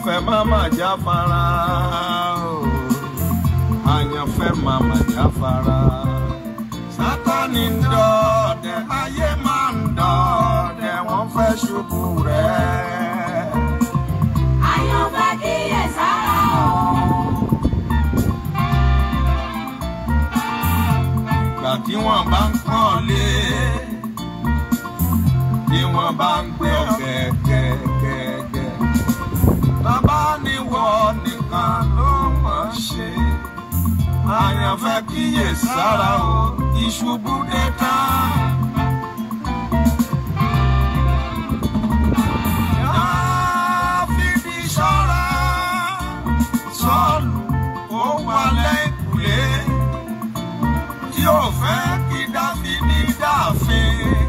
àyànfẹ́ máma jáfara àyànfẹ́ máma jáfara Sátánì ń dọdẹ ayé máa ń dọdẹ wọ́n fẹ́ ṣubú rẹ̀. Àyànfẹ́ kíyèsára o. Ìgbà tí wọ́n bá ń pọ́n lé tí wọ́n bá ń pè ọ́ gẹ́gẹ́gẹ́ bàbá ni wọ́n nìkan ló mọ̀ ṣe. Àyànfẹ́ kíyèsára o ìṣubú dé tán. Dáfídì ṣọ́ra Sọ́ọ̀lù ó wà lẹ́kùlé tí ó fẹ́ kí Dáfídì dáàfin.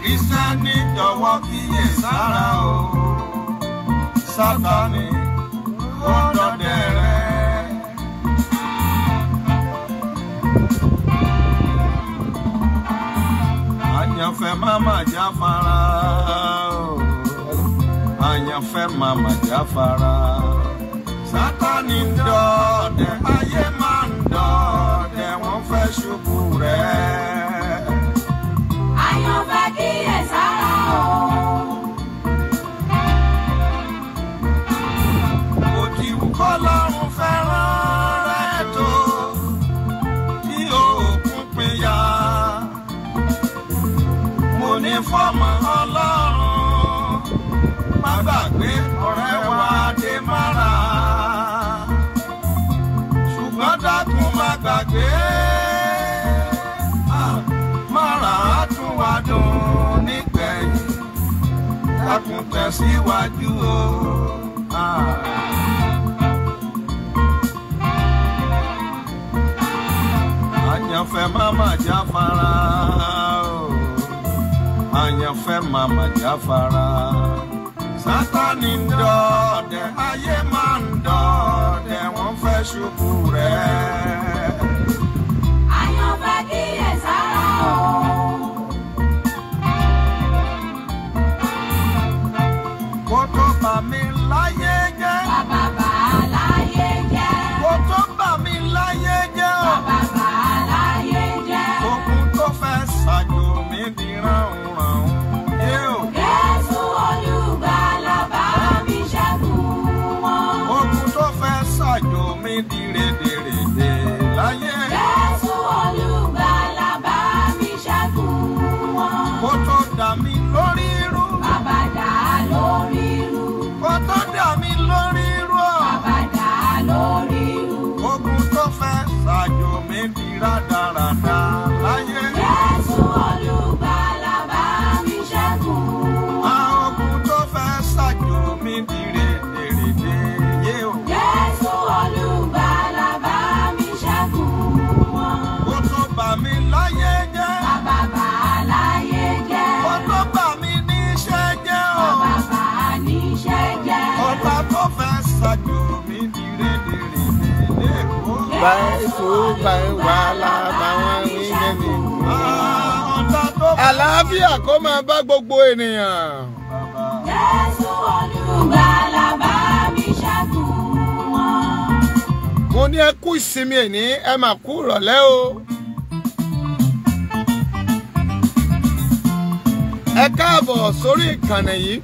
Kírísítẹ́nì jọ̀wọ́ kíyèsára o Sátánì ó dọdẹ rẹ̀. Àyànfẹ́ máma jáfara àyànfẹ́ máma jáfara Sátánì ń dọdẹ ayé máa ń dọdẹ wọ́n fẹ́ ṣubú rẹ̀. Àyànfẹ́ kíyèsára o. Bó ti wù k'Ọlọ́run fẹ́ràn rẹ̀ tó tí òkun pínyà mo ní fọ́mọ Ọlọ́run má gbàgbé ọ̀rẹ́ wa dé mára ṣùgbọ́n dákun má gbàgbé mára tún wá dùn nígbẹ̀yìn dákun tẹ̀síwájú o. Àyànfẹ́ máma jáfara àyànfẹ́ máma jáfara Sátánì ń dọdẹ ayé máa ń dọdẹ wọ́n fẹ́ ṣubú rẹ̀. Àyànfẹ́ kíyèsára o. Kó tó bà mí láyé jẹ́. Bàbá bà á láyé jẹ́. Kó tó bà mí láyé jẹ́. Bàbá bà á láyé jẹ́. Ogun tó fẹ́ ṣàjò mi di ránhùnránhùn. Jésù olùgbàlà bá mi ṣẹ́gun wọn. Ogun tó fẹ́ ṣàjò mi di rèdèrèdè láyé. Jésù olùgbàlà bá mi ṣẹ́gun wọn. Kó tó dà mí lórí irú. Bàbá dà á lórí irú. Kó tó dà mí lórí irú. Bàbá dà á lórí irú. Ogun tó fẹ́ ṣàjò mi di rádaràda láyé. Jésù olùgbàlà bá mi ṣẹ́gun wọn. Ogun tó fẹ́ ṣàjò mi di rèdèrèdè yé o. Jésù olùgbàlà bá mi ṣẹ́gun wọn. Kó tó bà mí láyé jẹ́. Bàbá bà á láyé jẹ́. Kó tó bà mí níṣẹ́ jẹ́ o. Bàbá bà á níṣẹ́ jẹ́. Ọba tó fẹ́ ṣàjò mi di rèdèrèdè lẹ́kọ̀ọ́. Báyìí fún báyìí wàhálà báwọn wí lẹ́nu. Ọba tó fẹ́ Àlàáfíà kó máa bá gbogbo ènìyàn. Jésù olùgbàlà bá mi ṣẹ́gun wọn. Mo ní ẹ kú ìsinmi èní, ẹ máa kú ìrọ̀lẹ́ o. Ẹ káàbọ̀ sórí ìkànnì yìí.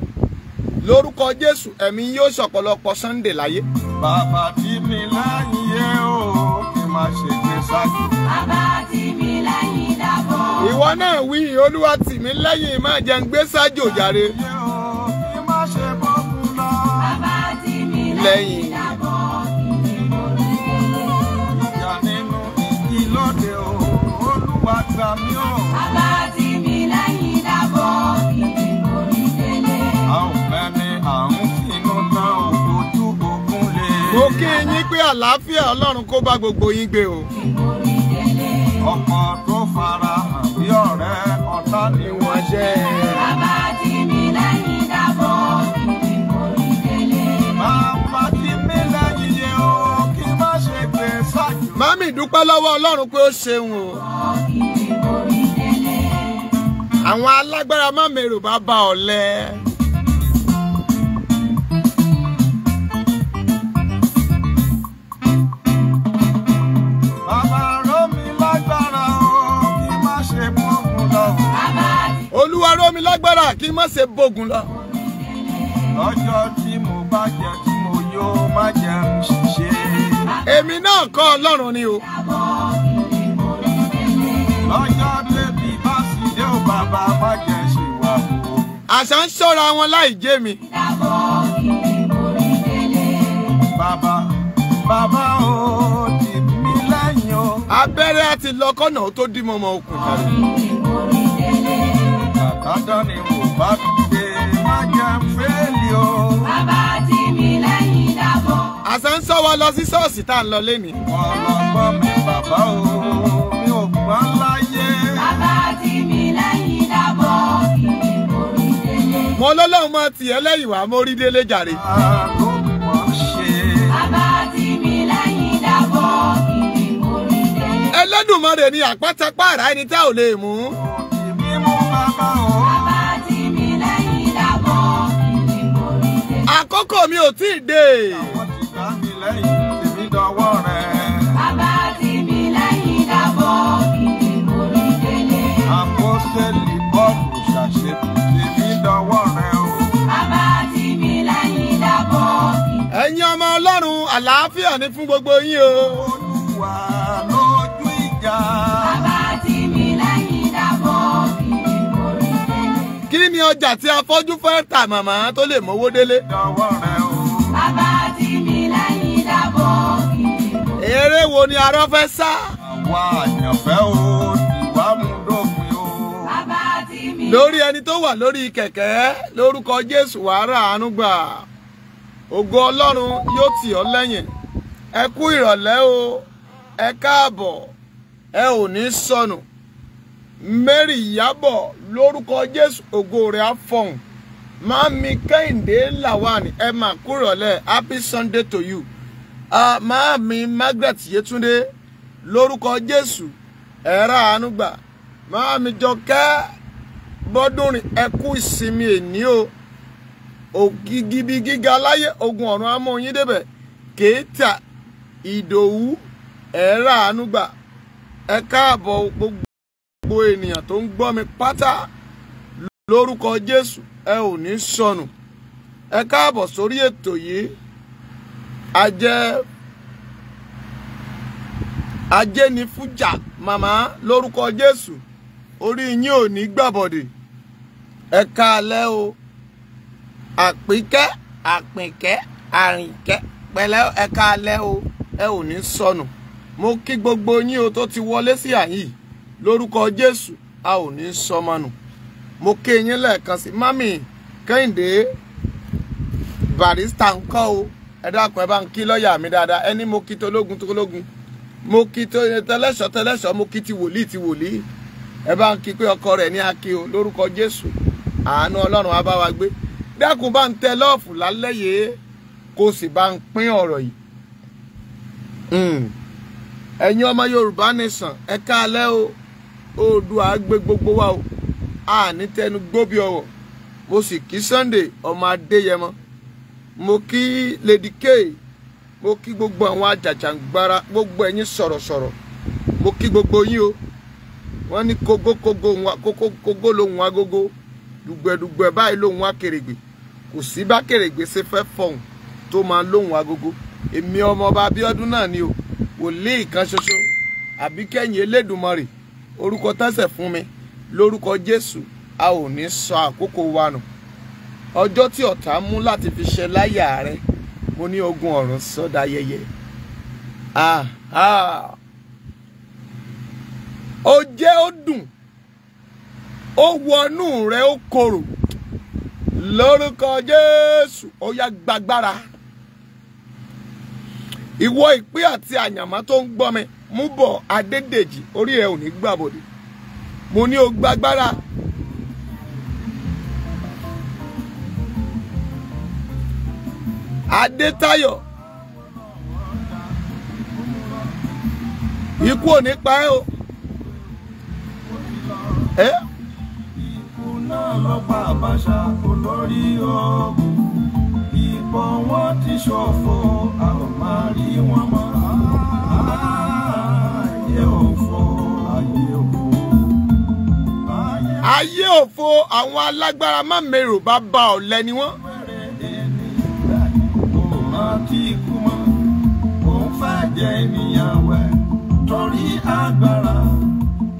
Lórúkọ Jésù, ẹ̀mí yóò ṣọ̀pọ̀lọpọ̀ Sunday láyé. bàbá tí mi lẹ́yìn yé o kí n má ṣe gbé ṣáájú. Bàbá tì mí lẹ́yìn dàbọ̀. Ìwọ náà wí Olúwa tì mí lẹ́yìn má jẹ́ ń gbé sájò jàre. Yé o kí n má ṣe bọ́kú lọ. Bàbá tì mí lẹ́yìn dàbọ̀. Ìjà nínú ìjì lóde o Olúwa gbà mí o. Bàbá tì mí lẹ́yìn dàbọ̀. A ò fẹ́ ní àrùn sínú tán ojú ogun lè. Mo kí yín pé àlàáfíà Ọlọ́run kó bá gbogbo yín gbé o. Ọkọ tó fara hàn bí ọ̀rẹ́ ọ̀tá ni wọ́n jẹ́. Bàbá tì mí lẹ́yìn dàbọ̀. Bàbá tí mi lẹ́yìn yé o kí n má ṣe gbé ṣáájú. Màmí dúpẹ́ lọ́wọ́ Ọlọ́run pé ó ṣeun o. Àwọn alágbára má mèrò bá ba ọ̀lẹ. mi lágbára kí n má ṣe bógun lọ. Lọ́jọ́ tí mo bá jẹ tí mo yó má jẹ́ ń ṣiṣẹ́. Èmi náà kọ́ Ọlọ́run ni o. Lọ́jọ́ tẹ́bí bá sì dé o bàbá má jẹ́ ṣì wà fún. Àṣà ń ṣọ́ra wọn láì jẹ́ mi. Bàbá o tì mí lẹ́yìn o. Abẹ́rẹ́ àti lọ́kọ́nà ó tó dí mọ́mọ́ okùn jáde. Dandan ni mo bá dé má jẹ́ fẹ́ẹ̀lì o. Bàbá tì mí lẹ́yìn dàbọ̀. Àṣà ń sọ wa lọ sí ṣọ́ọ̀ṣì tá à ń lọ lénìí. Ọlọ́gbọ́n mi bàbá o, mi ò gbọ́n láyé. Bàbá tì mí lẹ́yìn dàbọ̀. Mo lọ́lọ́run máa tì ẹ́ lẹ́yìn wá mórí délé jàre. Àlọ́ mọ̀ ṣe. Bàbá tì mí lẹ́yìn dàbọ̀. Ẹlẹ́dùmarè ni àpátápàrà ẹni tá ò lè mú. Èmi mú bàbá o. Bàbá tì mí lẹ́yìn dàbọ̀. Àkókò mi ò tí ì dé. Wọ́n ti gbá mi lẹ́yìn, èmi dọwọ́ rẹ̀. Bàbá tì mí lẹ́yìn dàbọ̀. Àpọ́sítélì Pọ́ọ̀lù ṣàṣẹ, èmi dọwọ́ rẹ̀ o. Bàbá tì mí lẹ́yìn dàbọ̀. Ẹ̀yin ọmọ Ọlọ́run àlàáfíà ni fún gbogbo yín o. Olúwa lójú ìjà. Bàbá tì mí lẹ́yìn dàbọ̀. Kí ni ọjà tí afọ́jú fẹ́ tà màmá tó lè mówó délé? Dọwọ́ rẹ̀ o. Bàbá tì mí lẹ́yìn dàbọ̀. Eré wo ni arọ́ fẹ́ sá? Àwa àyànfẹ́ o, ìwà mú dópin o. Bàbá tì mí. Lórí ẹni tó wà lórí kẹ̀kẹ́ lórúkọ Jésù wàá rà àánú gbà. Ògo Ọlọ́run yóò tì ọ́ lẹ́yìn. Ẹ kú ìrọ̀lẹ́ o, ẹ káàbọ̀, ẹ ò ní sọnù. Mary Ìyábọ̀ lórúkọ Jésù ògo rẹ̀ á fọ̀hún. Màámi Kẹ́hìndé Làwánì ẹ máa kú ìrọ̀lẹ́, happy Sunday to you. Màámi Margaret Yétúndé lórúkọ Jésù ẹ rà àánú gbà. Màámi Jọkẹ́ Bọ́dúnrin ẹ kú ìsinmi èní o. Ògìgìbì gíga láyé ogun ọ̀run amóyin débẹ̀. Kéètà Ìdòwú ẹ rà àánú gbà. Ẹ káàbọ̀ gbogbo ènìyàn tó ń gbọ́ mi pátá lórúkọ Jésù ẹ ò ní sọnù. Ẹ káàbọ̀ sórí ètò yìí. Ajé ni fújà màmá lórúkọ Jésù orí yín ò ní gbàbọ̀dè. Ẹ káalẹ́ o. Àpínkẹ́ Àpínkẹ́ Àrìnkẹ́ pẹ̀lẹ́ ẹ káalẹ́ o, ẹ ò ní sọnù. Mo kí gbogbo yín o tó ti wọlé sí àyìn lórúkọ Jésù a ò ní sọmọnù. Mo kí yín lẹ́ẹ̀kan sí Mami Kẹ́hìndé Barrister ńkọ́ o. Ẹ dákun ẹ bá ń kí lọ́ọ̀yà mi dáadáa. Ẹni mo kí tológun tológun, mo kí tẹlẹ́ṣọ̀ tẹlẹ́ṣọ̀, mo kí ti wòlíì ti wòlíì. Ẹ bá ń kí pé ọkọ rẹ̀ ní akí o lórúkọ Jésù. Àánú Ọlọ́run á bá wa gbé. Dákun bá ń tẹ lọ́ọ̀fù lálẹ́ yìí kó sì bá ń pín ọ̀rọ̀ yìí. Ẹ̀yin ọmọ Yorùbá nation ẹ káalẹ́ o. Oòduà gbé gbogbo wa o. Àní tẹnu gbóbi ọwọ̀. Mo sì kí Sunday ọmọ Adéyẹmọ. Mo kí Lady K. Mo kí gbogbo àwọn àjàjàngbara gbogbo ẹ̀yin sọ̀rọ̀sọ̀rọ̀. Mo kí gbogbo yín o. Wọ́n ní kógó lòun agogo. Dùgbẹ̀dùgbẹ̀ báyìí lòun akèrègbè. Kò sí bá kèrègbè ṣe fẹ́ fọ̀hún tó máa lòun agogo. Èmi ọmọọba Abíọ́dún náà ni o. Wòlíì kan ṣoṣo àbí kẹ́yìn Elédùmarè orúkọ tẹ́sẹ̀ fún mi lórúkọ Jésù a ò ní sọ àkókò wa nù. Ọjọ́ tí ọ̀tá mú láti fi ṣe láyà rẹ mo ní ogun ọ̀run sọ́dà yẹyẹ. Ó jẹ́ ó dùn ó wọnú rẹ ó korò lórúkọ Jésù ó yá gbàgbára. Ìwọ ìpín àti àyànmọ́ tó ń gbọ́ mi mú bọ̀ Adédèjì orí ẹ ò ní gbàbọ̀dé. Mo ní o gbàgbára. Adétáyọ̀ ikú ò ní pa ẹ́ o. Ikú náà ló pa Àbáṣà olórí ogun. Ipò wọn ti ṣòfò a ò máa rí wọn mọ́. Ayé òfò ayé òfò. ayé òfo àwọn alágbára má mèrò bàbá ọ̀lẹ ni wọ́n. Òun fẹ́ jẹ ènìyàn wẹ̀ torí agbára.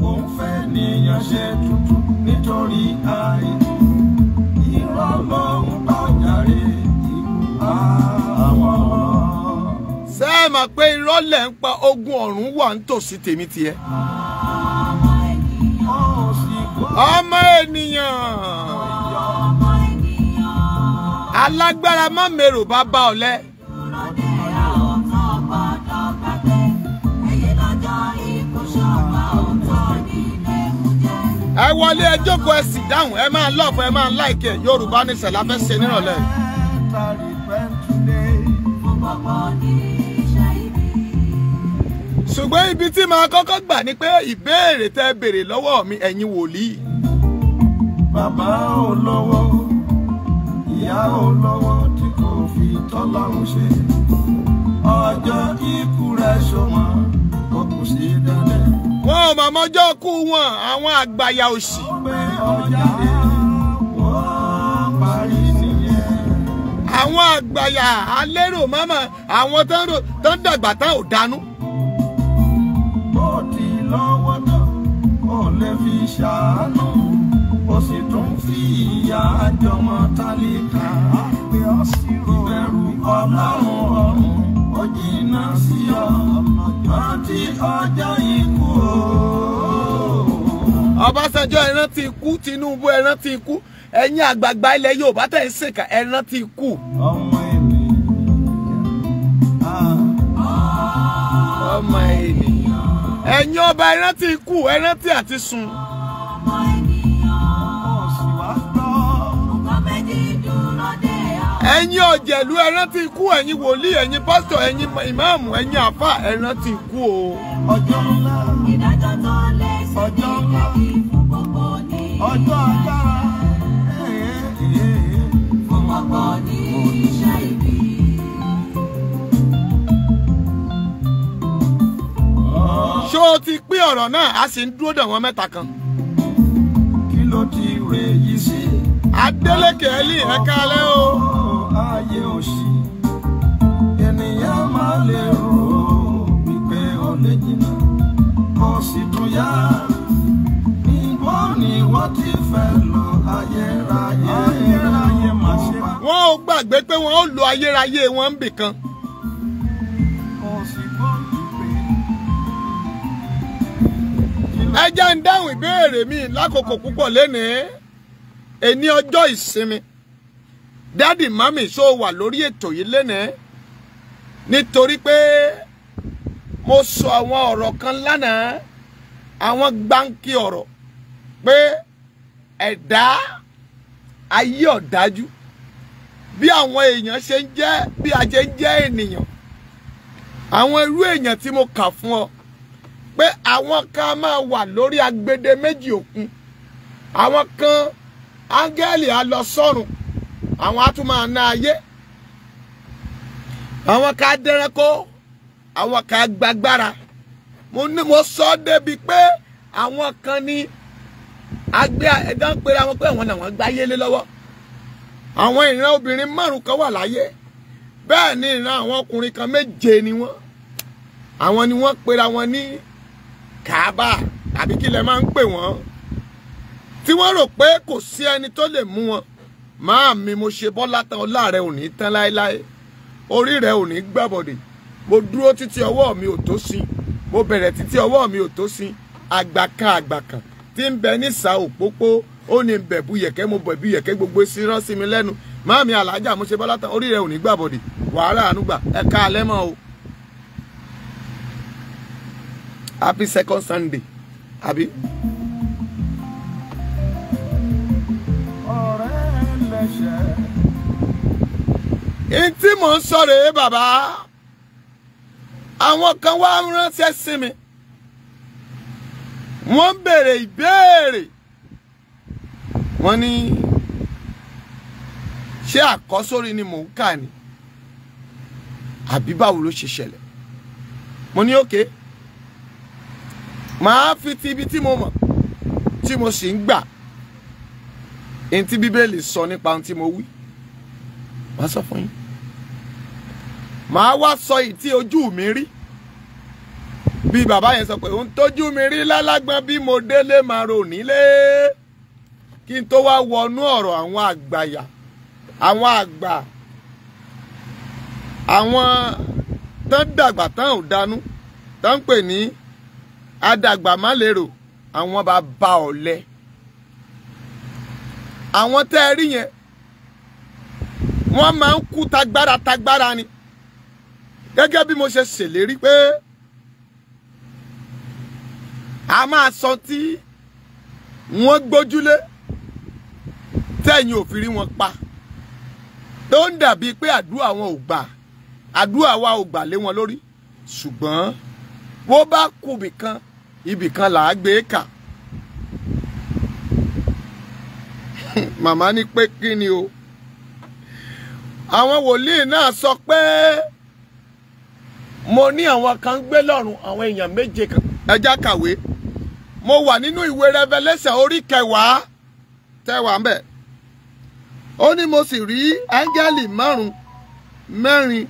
Òun fẹ́ ènìyàn ṣe tuntun nítorí àìní. Irọ́ lòun bá jàre ikú àwọn ọmọ. Ṣé ẹ mọ̀ pé irọ́ lẹ̀ ń pa ogun ọ̀run wà nítòsí tèmi tiẹ̀? Ọmọ ènìyàn. Alágbára má mèrò bàbá ọ̀lẹ. Ẹ wọlé ẹ jókòó ẹ sì dáhùn ẹ máa lọ́ọ̀fù ẹ máa láìkẹ́ Yorùbá ní sẹ̀lá fẹ́ ṣe nírọ̀lẹ́. Ṣùgbọ́n ibi tí màá kọ́kọ́ gbà ni pé ìbéèrè tẹ́ béèrè lọ́wọ́ mi ẹ̀yin wòlíì. Bàbá ò lọ́wọ́, ìyá ò lọ́wọ́ tí kò fi tọ́lọ́run ṣe. Ọjọ́ ikú rẹ̀ ṣọmọ, ó kù sí dandan. Wọ́n ò mọ̀ mọ́jọ́ kú wọn àwọn àgbàyà òṣì. Pé ọjà dé, wọ́n parí nìyẹn. Àwọn àgbàyà alérò mọ́mọ́ àwọn tó ń dàgbà tán ò dánú. Bó ti lọ́wọ́ náà, ó lè fi ṣàánú. Ó sì tún fi ìyà àjọmọ tálíkà. Ìbẹ̀rù Ọlọ́run ọ̀run ó jìnnà sí ọ. Rántí ọjọ́ ikú o. Ọbásanjọ́ ẹ rántí ikú, Tinubu ẹ rántí ikú, ẹ̀yin àgbààgbà ilẹ̀ Yorùbá tẹ̀ ń ṣèkà ẹ rántí ikú. Ọmọ ènìyàn. Ọmọ ènìyàn. Ẹ̀yin ọba ẹ rántí ikú, ẹ rántí àti sùn. Ẹ̀yin ọ̀jẹ̀lú ẹ rántí ikú, ẹ̀yin wòlíì, ẹ̀yin pásítọ̀, ẹ̀yin ìmáàmù, ẹ̀yin àfáà ẹ rántí ikú o. Ọjọ́ ńlá. Ìdájọ́ tó lé sí Ọjọ́ ńlá. fún gbogbo ní. Ọjọ́ agbára. Fún gbogbo ní iṣẹ́ ibi. Ṣó o ti pín ọ̀rọ̀ náà a sì ń dúró dè wọ́n mẹ́ta kan. Kí ló ti rè yí sí? Adélékè Ẹlí ẹ káalẹ́ o. Ayé òṣì. Ènìyàn máa lè rò wípé ó lè jìnnà. Kò sì tún yá. Níbo ni wọ́n ti fẹ́ lọ ayérayé? Ayérayé máa ṣe. Wọ́n ò gbàgbé pé wọ́n ó lo ayérayé wọn ń bì kan. Kò sì gbọ́ wípé. Ẹ jẹ́ ń dáhùn ìbéèrè mi lákòókò púpọ̀ lénìí. Èní ọjọ́ ìsinmi. Dádì mami ṣó wà lórí ètò yìí lénìí. Nítorí pé mo sọ àwọn ọ̀rọ̀ kan lánàá. Àwọn gbáǹkì ọ̀rọ̀ pé ẹ̀dá ayé ọ̀dájú. Bí àwọn èèyàn ṣe ń jẹ́ bí a ṣe ń jẹ́ ènìyàn. Àwọn irú èèyàn tí mo kà fún ọ. Pé àwọn kan máa wà lórí agbede méjì òkun. Àwọn kan áńgẹ́lì á lọ sọ́run. Àwọn á tún máa ná ayé. Àwọn kan dẹranko. Àwọn kan gbàgbára. Mo sọ débi pé àwọn kan ní agbé ẹ̀dá ń pera wọn pé àwọn náà wọ́n gbáyé lé lọ́wọ́. Àwọn ìran obìnrin 5 kan wà láyé. Bẹ́ẹ̀ ni ìran àwọn ọkùnrin kan 7 ni wọ́n. Àwọn ni wọ́n pera wọn ní Kaaba àbí kí lẹ máa ń pè wọ́n. Tí wọ́n rò pé kò sí ẹni tó lè mú wọn. Máàmi mo ṣe Bọ́lá tán ọlá rẹ ò ní tán láéláé. Orí rẹ ò ní gbàbọ̀dè. Mo dúró títí ọwọ́ mi ò tó sin. Mo bẹ̀rẹ̀ títí ọwọ́ mi ò tó sin. Àgbà kan tí ń bẹ ní ìsà òpópó ó ní bẹ̀bú yẹ̀kẹ́ mo bẹ̀bú yẹ̀kẹ́ gbogbo sí rán sí mi lẹ́nu. Máàmi Alájà mo ṣe Bọ́lá tán orí rẹ ò ní gbàbọ̀dè. Wàhálà ànúgbà ẹ káalẹ́ mọ́ o. Happy second Sunday. Àbí? Tí mò ń sọ rèé bàbá. Àwọn kan wá ránṣẹ́ sí mi. Wọ́n béèrè ìbéèrè. Wọ́n ní ṣé àkọ́sórí ni mò ń kà ni? Àbí báwo ló ṣe ṣẹlẹ̀? Mo ní òkè. Màá fi ti ibi tí mo mọ̀ tí mo sì ń gbà ẹni tí Bíbélì sọ nípa ohun tí mo wí wá sọ fún yín. Màá wá sọ èyí tí ojú mi rí. Bí bàbá yẹn sọ pé ohun tójú mi rí lálágbọ́n bí mo délé máa rò nílé. Kí n tó wá wọnú ọ̀rọ̀ àwọn àgbàyà, àwọn àgbà, àwọn tán dàgbà tán ò dánú, tán ń pè ní adàgbà má lérò, àwọn bàbá ọ̀lẹ. Àwọn tẹ́ ẹ rí yẹn, wọ́n máa ń kú tagbára ni. Gẹ́gẹ́ bí mo ṣe ṣèlérí pé a máa sọ tí wọ́n gbójúlé tẹ́yìn ò fi rí wọn pa. Tó ń dàbí pé àdúrà wọn ò gbà, àdúrà wa ò gbà lé wọn lórí. Ṣùgbọ́n wọ́n bá kú ibìkan là á gbé kà. Màmá ní pé kí ni o? Àwọn wòlíì náà sọ pé mo ní àwọn kan gbé lọ́run, àwọn èèyàn méje kan. Ẹja kàwé. Mo wà nínú ìwé Revelation orí 10 tẹ́wàá ń bẹ̀. Ó ní mo sì rí áńgẹ́lì mẹ́rin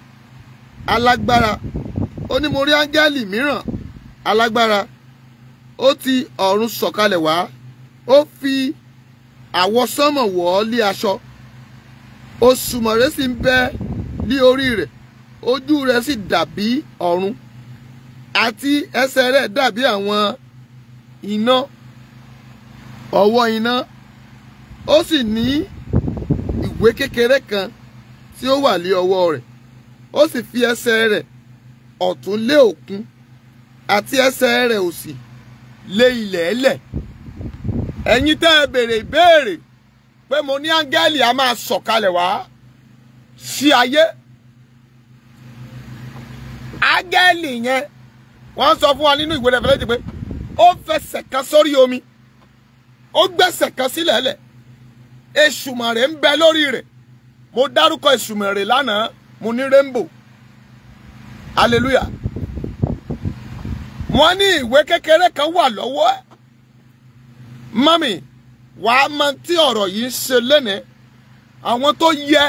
alágbára. Ó ní mo rí áńgẹ́lì mìíràn alágbára. Ó ti ọ̀run sọ̀kalẹ̀ wá. Ó fi àwọsánmọ̀ wọ̀ ọ́ lé aṣọ. Òṣùmàrè sì ń bẹ lé orí rẹ̀. Ojú rẹ̀ sì dàbí ọ̀run. Àti ẹsẹ̀ rẹ̀ dàbí àwọn iná, ọwọ́ iná. Ó sì ní ìwé kékeré kan tí ó wà lé ọwọ́ rẹ̀. Ó sì fi ẹsẹ̀ rẹ̀ ọ̀tún lé òkun àti ẹsẹ̀ rẹ̀ òsì lé ilẹ̀ ẹlẹ̀. Ẹ̀yin tẹ́ ẹ béèrè ìbéèrè pé mo ní áńgẹ́lì a máa sọ̀kalẹ̀ wá sí ayé. Áńgẹ́lì yẹn wọ́n sọ fún wa nínú ìwé Revelation pé ó fẹsẹ̀ kan sórí omi, ó gbẹ́sẹ̀ kan sílẹ̀ ẹlẹ̀. Èṣùmàrè ń bẹ lórí rẹ̀. Mo dárúkọ Èṣùmàrè lánàá, mo ní rainbow. Hallelujah. Wọ́n ní ìwé kékeré kan wà lọ́wọ́ ẹ̀. Mami, wàá mọ tí ọ̀rọ̀ yìí ń ṣe lénìí. Àwọn tó yẹ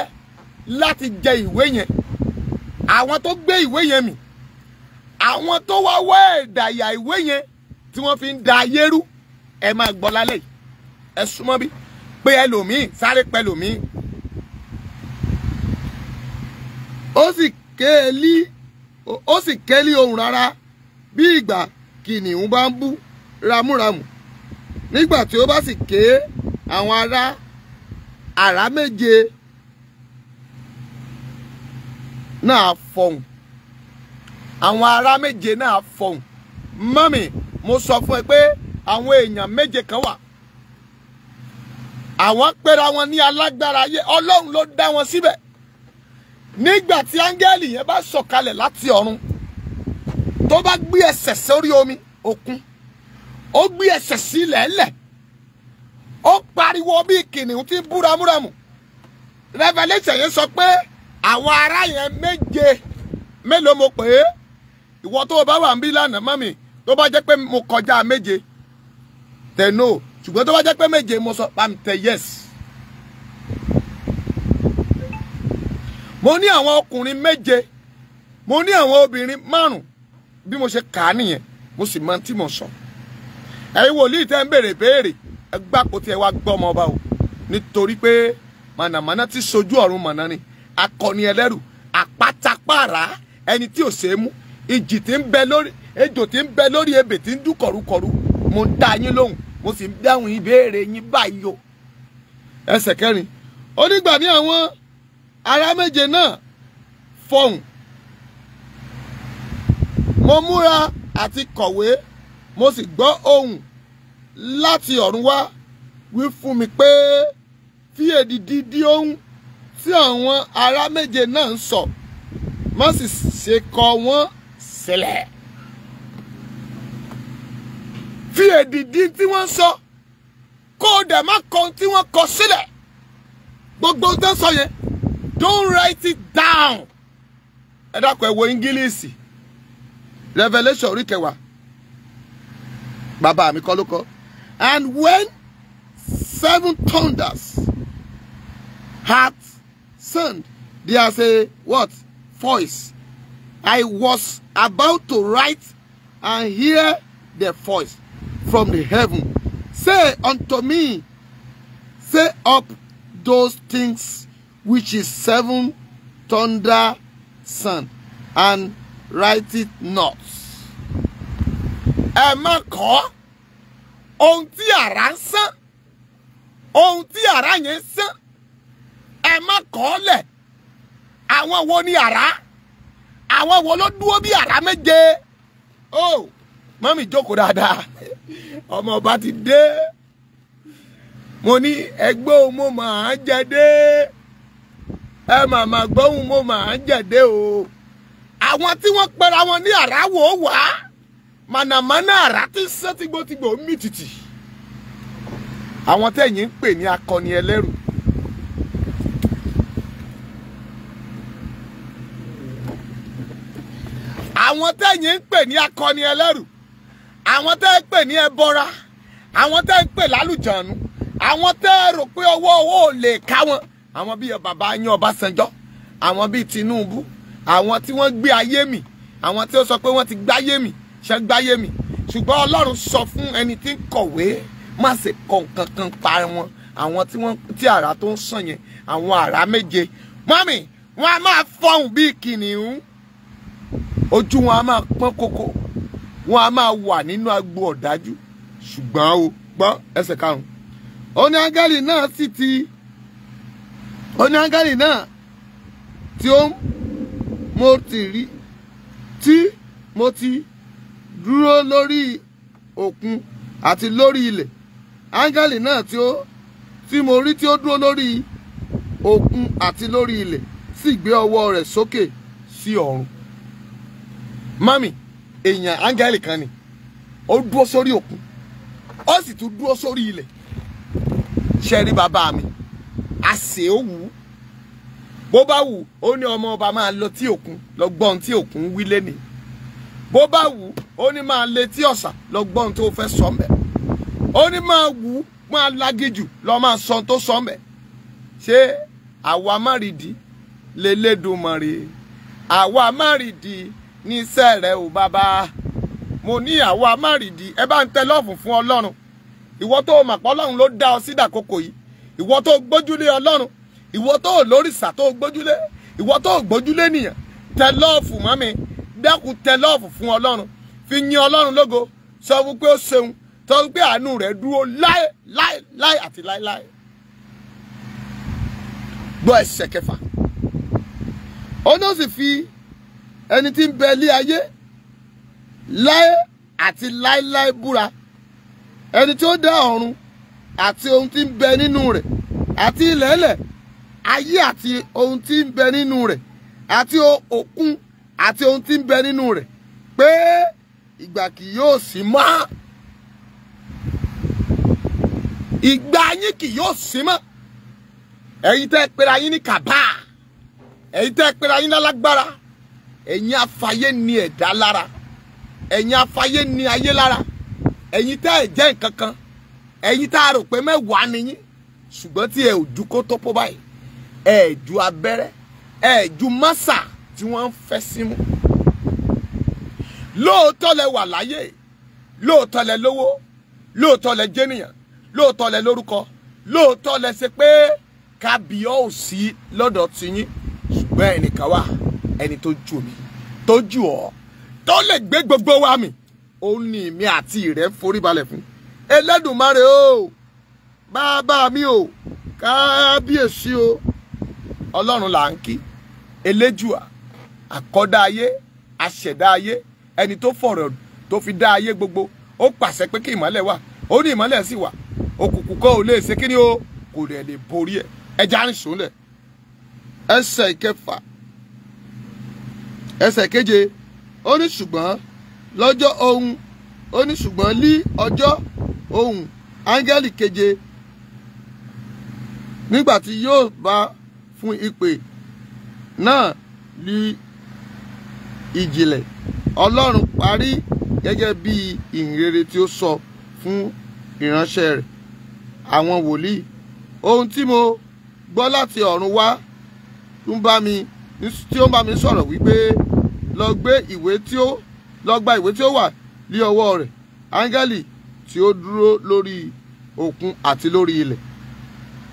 láti jẹ ìwé yẹn, àwọn tó gbé ìwé yẹn mì, àwọn tó wá wá ẹ̀dàyà ìwé yẹn tí wọ́n fi ń da ayé rú. Ẹ máa gbọ́ lálẹ́ yìí. Ẹ súnmọ́ bí pé ẹlòmíì sáré pẹ̀lòmíì. Ó sì kélí ohùn rárá bí ìgbà kìnìún bá ń bú ramúramù. Nígbà tí ó bá sì ké, àwọn àrá méje náà fọhùn. Àwọn ará méje náà fọhùn. Mọ́mì, mo sọ fún ẹ pé àwọn èèyàn méje kan wà. Àwọn pera wọn ní alágbára ayé. Ọlọ́run ló dá wọn síbẹ̀. Nígbà tí áńgẹ́lì yẹn bá sọ̀kalẹ̀ láti ọ̀run, tó bá gbé ẹsẹ̀ sórí omi òkun, ó gbé ẹsẹ̀ sílẹ̀ ẹlẹ̀, ó pariwo bí kìnìún tí ń bú ramúramù. Revelation yẹn sọ pé àwọn ará yẹn méje, mélòó mo pè é? Ìwọ tó o bá wà ń bí lánàá mọ́mì, tó bá jẹ́ pé mo kọjá méje tẹ̀ no, ṣùgbọ́n tó bá jẹ́ pé méje mo sọ pàm tẹ̀ yes. Mo ní àwọn ọkùnrin méje, mo ní àwọn obìnrin 5 bí mo ṣe kà á nìyẹn, mo sì mọ tí mo sọ. Ẹ̀yin wòlíì tẹ́ ń béèrè béèrè, ẹ gbà kó tiẹ̀ wá gbọ́ ọmọ ọba o, nítorí pé mànàmáná tí sojú ọ̀run mọ̀nà ni, akọni ẹlẹ́rù, àpátápàrà, ẹni tí ò ṣeé mú, ìjì tí ń bẹ lórí, ejò tí ń bẹ lórí ebè tí ń dún kọ̀rúkọ̀rú. Mo ń dá yín lóhùn, mo sì ń dáhùn ìbéèrè yín báyìí o. Ẹsẹ̀ 4. Ó nígbà ní àwọn ará méje náà fọhùn. Mo múra àti kọ̀wé, mo sì gbọ́ ohùn láti ọ̀run wá wí fún mi pé fi èdìdì dí ohùn tí àwọn ará méje náà ń sọ, má sì ṣe kọ wọ́n sílẹ̀. Fi èdìdì tí wọ́n sọ kó o dẹ̀ má kọ tí wọ́n kọ sílẹ̀. Gbogbo tó ń sọ yẹn, don't write it down. Ẹ dákun ẹ wo English. Revelation orí 10. Bàbá mi kọ́ ló kọ. And when 7 thunders had sound, there's a what? Voice. I was about to write and hear the voice from the heaven. Say unto me, say up those things which is 7 thunder sound, and write it not. Ẹ má kọ ohun tí àrá ń sán, ohun tí àrá yẹn ń sán, ẹ má kọ lẹ̀. Àwọn wo ni àrá? Àwọn wo ló dúró bí àrá méje? Oh, mami jókòó dáadáa. Ọmọ ọba ti dé. Mo ní ẹgbẹ́ òun mo máa ń jẹ dé. Ẹ màmá gbóhùn mo máa ń jẹ dé o. Àwọn tí wọ́n pera wọn ní àrá wò ó wá. Mànàmáná àrá tí sán tígbótígbò mì tìtì. Àwọn tẹ̀yìn ń pè ní akọni ẹlẹ́rù. Àwọn tẹ̀yìn ń pè ní akọni ẹlẹ́rù. Àwọn tẹ́ ń pè ní ẹbọra. Àwọn tẹ́ ń pè lálùjànú. Àwọn tẹ́ rò pé owó ò lè ká wọn. Àwọn bíi bàbá yín Ọbásanjọ́. Àwọn bíi Tinubu. Àwọn tí wọ́n gbé ayé mì. Àwọn tí ó sọ pé wọ́n ti gbáyé mì. Ṣé gbáyé mì? Ṣùgbọ́n Ọlọ́run sọ fún ẹni tí ń kọ̀wé má ṣe kọ nǹkan kan pa wọn. Àwọn tí àrá tó ń sàn yẹn. Àwọn àrá méje. Mọ́mì, wọ́n á máa fọhùn bíi kìnìún. Ojú wọn á máa pọ́n kókó. Wọ́n á máa wà nínú agbo ọ̀dájú. Ṣùgbọ́n o gbọ́ ẹsẹ̀ karùn-ún. Ó ní áńgẹ́lì náà sì ti. Ó ní áńgẹ́lì náà tí mo ti rí tí mo ti dúró lórí òkun àti lórí ilẹ̀. Áńgẹ́lì náà tí mo rí tí ó dúró lórí òkun àti lórí ilẹ̀ sì gbé ọwọ́ rẹ̀ sókè sí ọ̀run. Mami, èèyàn áńgẹ́lì kan ni. Ó dúró sórí òkun. Ó sì tún dúró sórí ilẹ̀. Ṣé rí bàbá mi? Àṣẹ ó wù. Bó bá wù, ó ní ọmọ ọba máa lọ tí òkun, lọ gbọ́n tí òkun wí lénìí. Bó bá wù, ó ní máa lé tí ọ̀sà, lọ gbọ́n tó fẹ́ sọ mbẹ̀. Ó ní máa wù, máa lágíjù, lọ máa sọ tó sọ mbẹ̀. Ṣé àwa márìdí lélẹ́dùmarè? Àwa márìdí ní iṣẹ́ rẹ̀ ò bàbá. Mo ní àwa márìdí. Ẹ bá ń tẹ lọ́ọ̀fù fún Ọlọ́run. Ìwọ tó mọ̀ pé Ọlọ́run ló dá ọ sí dàkókò yìí. Ìwọ tó gbójúlé Ọlọ́run. Ìwọ tó lórìṣà tó gbójúlé. Ìwọ tó gbójúlé nìyàn. Tẹ lọ́ọ̀fù mọ́mi. Dákun tẹ lọ́ọ̀fù fún Ọlọ́run. Fi yin Ọlọ́run lógo. Sọ wípé ó ṣeun. Sọ wípé àánú rẹ̀ dúró láé àti láéláé. Gbọ́ ẹsẹ̀ kẹfà. Ó ní ó sì fi ẹni tí ń bẹ lé ayé láé àti láéláé búra. Ẹni tí ó dá ọ̀run àti ohun tí ń bẹ nínú rẹ̀ àti ilẹ̀ẹ́lẹ̀ ayé àti ohun tí ń bẹ nínú rẹ̀ àti òkun àti ohun tí ń bẹ nínú rẹ̀ pé ìgbà kì yóò sí mọ́. Ìgbà yín kì yóò sí mọ́. Ẹ̀yin tẹ́ pera yín ní kàbá. Ẹ̀yin tẹ́ pera yín lálágbára. Ẹ̀yin afayé ni ẹ̀dá lára. Ẹ̀yin afayé ni ayé lára. Ẹ̀yin tẹ́ ẹ̀ jẹ́ nǹkan kan. Ẹ̀yin tá a rò pé mẹ́wàá ni yín. Ṣùgbọ́n tí ẹ ò ju kó tó pọ̀ báyìí. Ẹ ju abẹ́rẹ́. Ẹ ju mọ́sà tí wọ́n ń fẹ́ símú. Lóòótọ́ lẹ wà láyé. Lóòótọ́ lẹ lówó. Lóòótọ́ lẹ jẹ́nìyàn. Lóòótọ́ lẹ lórúkọ. Lóòótọ́ lẹ ṣe pé kábíyọ̀ ò sí lọ́dọ̀ tiyín. Ṣùgbọ́n ẹnìkan wà. Ẹni tó jù mí. Tó jù ọ́. Tó lè gbé gbogbo wa mì. Òun ni èmi àti rẹ̀ ń forí balẹ̀ fún. Ẹlẹ́dùmarè o. Bàbá mi o. Kábíyèsí o. Ọlọ́run là ń kí. Eléjùà. Àkọ́dá ayé. Aṣẹ̀dá ayé. Ẹni tó fọ̀rọ̀ tó fi dá ayé gbogbo. Ó pàṣẹ pé kí ìmọ́lẹ̀ wà. Ó ní ìmọ́lẹ̀ sì wà. Òkùnkùn kò lè ṣe kíni o. Kò dẹ̀ lè borí ẹ̀. Ẹja ń sùn lẹ̀. Ẹsẹ̀ ìkẹfà. Ẹsẹ̀ keje. Ó ní ṣùgbọ́n lọ́jọ́ ohun. Ó ní ṣùgbọ́n ní ọjọ́ ohun áńgẹ́lì keje nígbà tí yóò bá fún ìpè náà ní ìjìnlẹ̀ Ọlọ́run parí gẹ́gẹ́ bí ìhìnrere tí ó sọ fún ìránṣẹ́ rẹ̀ àwọn wòlíì. Ohun tí mo gbọ́ láti ọ̀run wá tí ó ń bá mi sọ̀rọ̀ wípé lọ gba ìwé tí ó wà ní ọwọ́ rẹ̀, áńgẹ́lì tí ó dúró lórí òkun àti lórí ilẹ̀.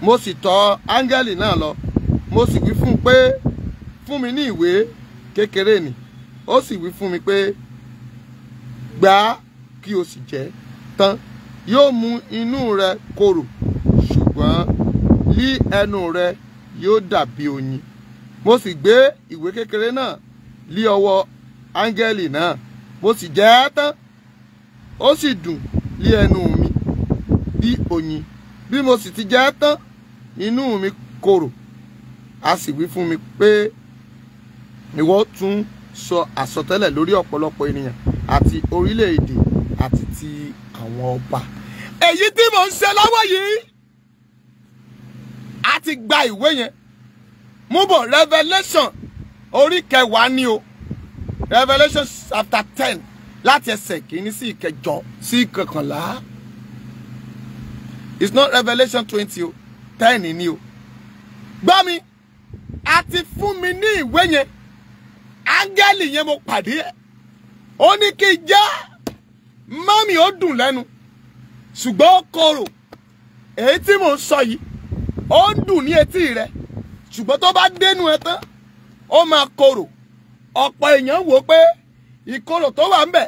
Mo sì tọ̀ áńgẹ́lì náà lọ, mo sì wí fún un pé fún mi ní ìwé kékeré nì. Ó sì wí fún mi pé gbà á kí o sì jẹ tán, yóò mú inú rẹ korò, ṣùgbọ́n lí ẹnu rẹ yóò dàbí oyin. Mo sì gbé ìwé kékeré náà lé ọwọ́ áńgẹ́lì náà, mo sì jẹ ẹ́ tán, ó sì dùn lé ẹnu mi bí oyin. Bí mo sì ti jẹ ẹ́ tán, inú mi korò. A sì wí fún mi pé ìwọ tún sọ àsọtẹ́lẹ̀ lórí ọ̀pọ̀lọpọ̀ ènìyàn àti orílẹ̀-èdè àti ti àwọn ọba. Èyí tí mò ń ṣe lọ́wọ́ yìí, a ti gba ìwé yẹn mú bọ̀. Revelation orí 10 ni o. Revelation chapter 10 láti ẹsẹ̀ kìíní sí ìkẹjọ sí ìkọkànlá. It's not Revelation 20 o, 10 ni o. Gbọ́ mi, a ti fún mi ní ìwé yẹn. Áńgẹ́lì yẹn mo pàdé ẹ̀. Ó ní kí n jẹ́, mọ́mì ó dùn lẹ́nu, ṣùgbọ́n ó korò. Èyí tí mò ń sọ yìí, ó ń dùn ní etí rẹ̀, ṣùgbọ́n tó bá dénú ẹ tán, ó máa korò. Ọ̀pọ̀ èèyàn wò pé ìkorò tó wà ń bẹ̀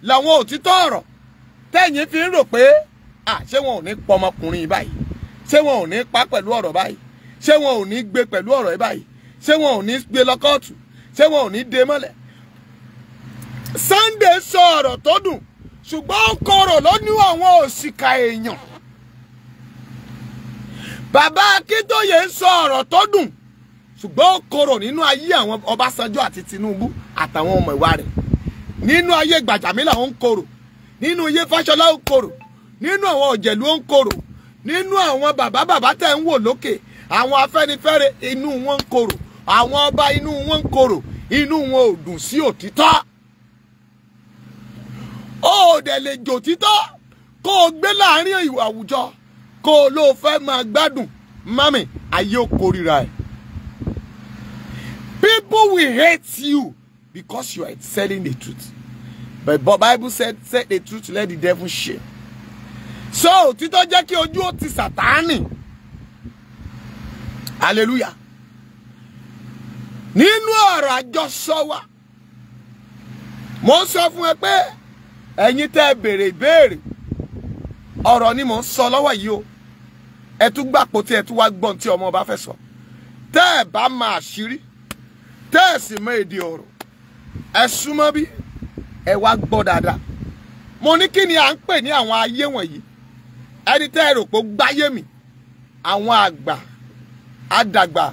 làwọn òtítọ́ ọ̀rọ̀ tẹ́yìn fi ń rò pé ṣé wọn ò ní pọ ọmọkùnrin báyìí, ṣé wọn ò ní pa pẹ̀lú ọ̀rọ̀ báyìí, ṣé wọn ò ní gbé pẹ̀lú ọ̀rọ̀ báyìí, ṣé wọn ò ní gbé lọ kóòtù, ṣé wọn ò ní dé mọ́lẹ̀. Sunday sọ ọ̀rọ̀ tó dùn, ṣùgbọ́n ó korò lónú àwọn òṣìkà èèyàn. Bàbá Akíntóyè sọ ọ̀rọ̀ tó dùn, ṣùgbọ́n ó korò nínú ayé àwọn Ọbásanjọ́ àti Tinubu àtàwọn ọmọ ìwà rẹ̀. Nínú ayé Gbàjàmílà ó ń korò, nínú ayé Fáṣọlá ó ń korò, nínú àwọn Òjẹ̀lú ó ń korò, nínú àwọn bàbá tẹ̀ ń wò lókè, àwọn Afẹ́nifẹ́re inú wọn ń korò, àwọn ọba inú wọn ń korò, inú wọn ò dùn sí òtítọ́. Ó dẹ̀ lè jò títọ́ kó o gbé láàrin ìwà àwùjọ kó o ló fẹ́ máa gbádùn, mami, ayé ó kórìíra ẹ̀. People will hate you because you are telling the truth. But the Bible said, say the truth, let the devil shame. So, òtítọ́ jẹ́ kí ojú ó ti Sátánì. Hallelujah. Nínú ọ̀rọ̀ àjọsọ wa, mo ń sọ fún ẹ pé ẹ̀yin tẹ́ béèrè ìbéèrè, ọ̀rọ̀ ni mo ń sọ lọ́wọ́ yìí o. Ẹ tún gbàpò tí ẹ tún wá gbọ́n tí ọmọ ọba fẹ́ sọ. Tẹ́ ẹ bá máa ṣírí, tẹ́ ẹ sì mọ èdè ọ̀rọ̀, ẹ súnmọ́ bí, ẹ wá gbọ́ dáadáa. Mo ní kí ni à ń pè ní àwọn ayé wọ̀nyí? Ẹni tẹ́ ẹ rò pé ó gbáyé mi, àwọn àgbà, àdàgbà,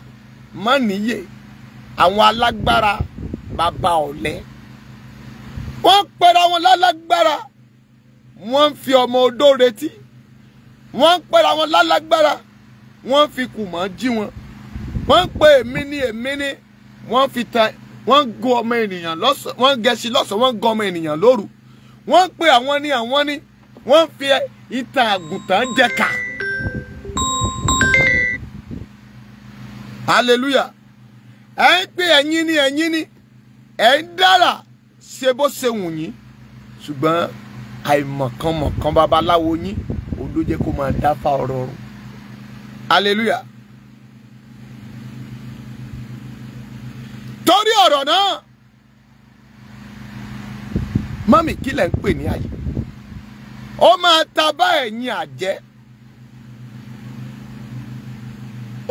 mọ́nìyè, àwọn alágbára, bàbá ọ̀lẹ. Wọ́n pera wọn lálágbára, wọ́n ń fi ọmọ odó retí. Wọ́n pera wọn lálágbára, wọ́n fi kùmọ̀ jí wọn. Wọ́n pe èmi ní, wọ́n fi ta, wọ́n gun ọmọ ènìyàn lọ́sàn, wọ́n gẹṣin lọ́sàn, wọ́n gun ọmọ ènìyàn lóru. Wọ́n pe àwọn ní, wọ́n fi ìtàn àgùntàn jẹ̀ka. Hallelujah. Ẹ ń pè ẹ̀yin ni, ẹ ń dára ṣe bó ṣe wù yín, ṣùgbọ́n àìmọ̀kànmọ̀kàn babaláwo yín òun ló jẹ́ kó máa dáfá ọ̀rọ̀ ọ̀run. Hallelujah. Torí ọ̀rọ̀ náà, mọ́mì kí lẹ̀ ń pè ní ayé? Ó máa ta bá ẹ̀yin àjẹ́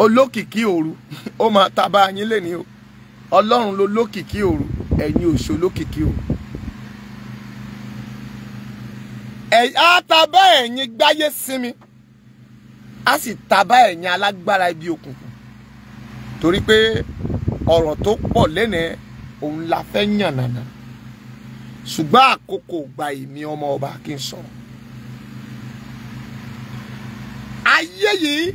olókìkí òru, ó máa ta bá yín lẹ́ni o. Ọlọ́run ló lókìkí òru, ẹ̀yin òṣò lókìkí òru. Á ta bá ẹ̀yin gbáyé sinmi, á sì ta bá ẹ̀yin alágbára ibi òkùnkùn. Torí pé ọ̀rọ̀ tó pọ̀ lẹ́nìí òun la fẹ́ yànnàná, ṣùgbọ́n àkókò gba èmi ọmọ ọba kí n sọ̀rọ̀. Ayé yìí,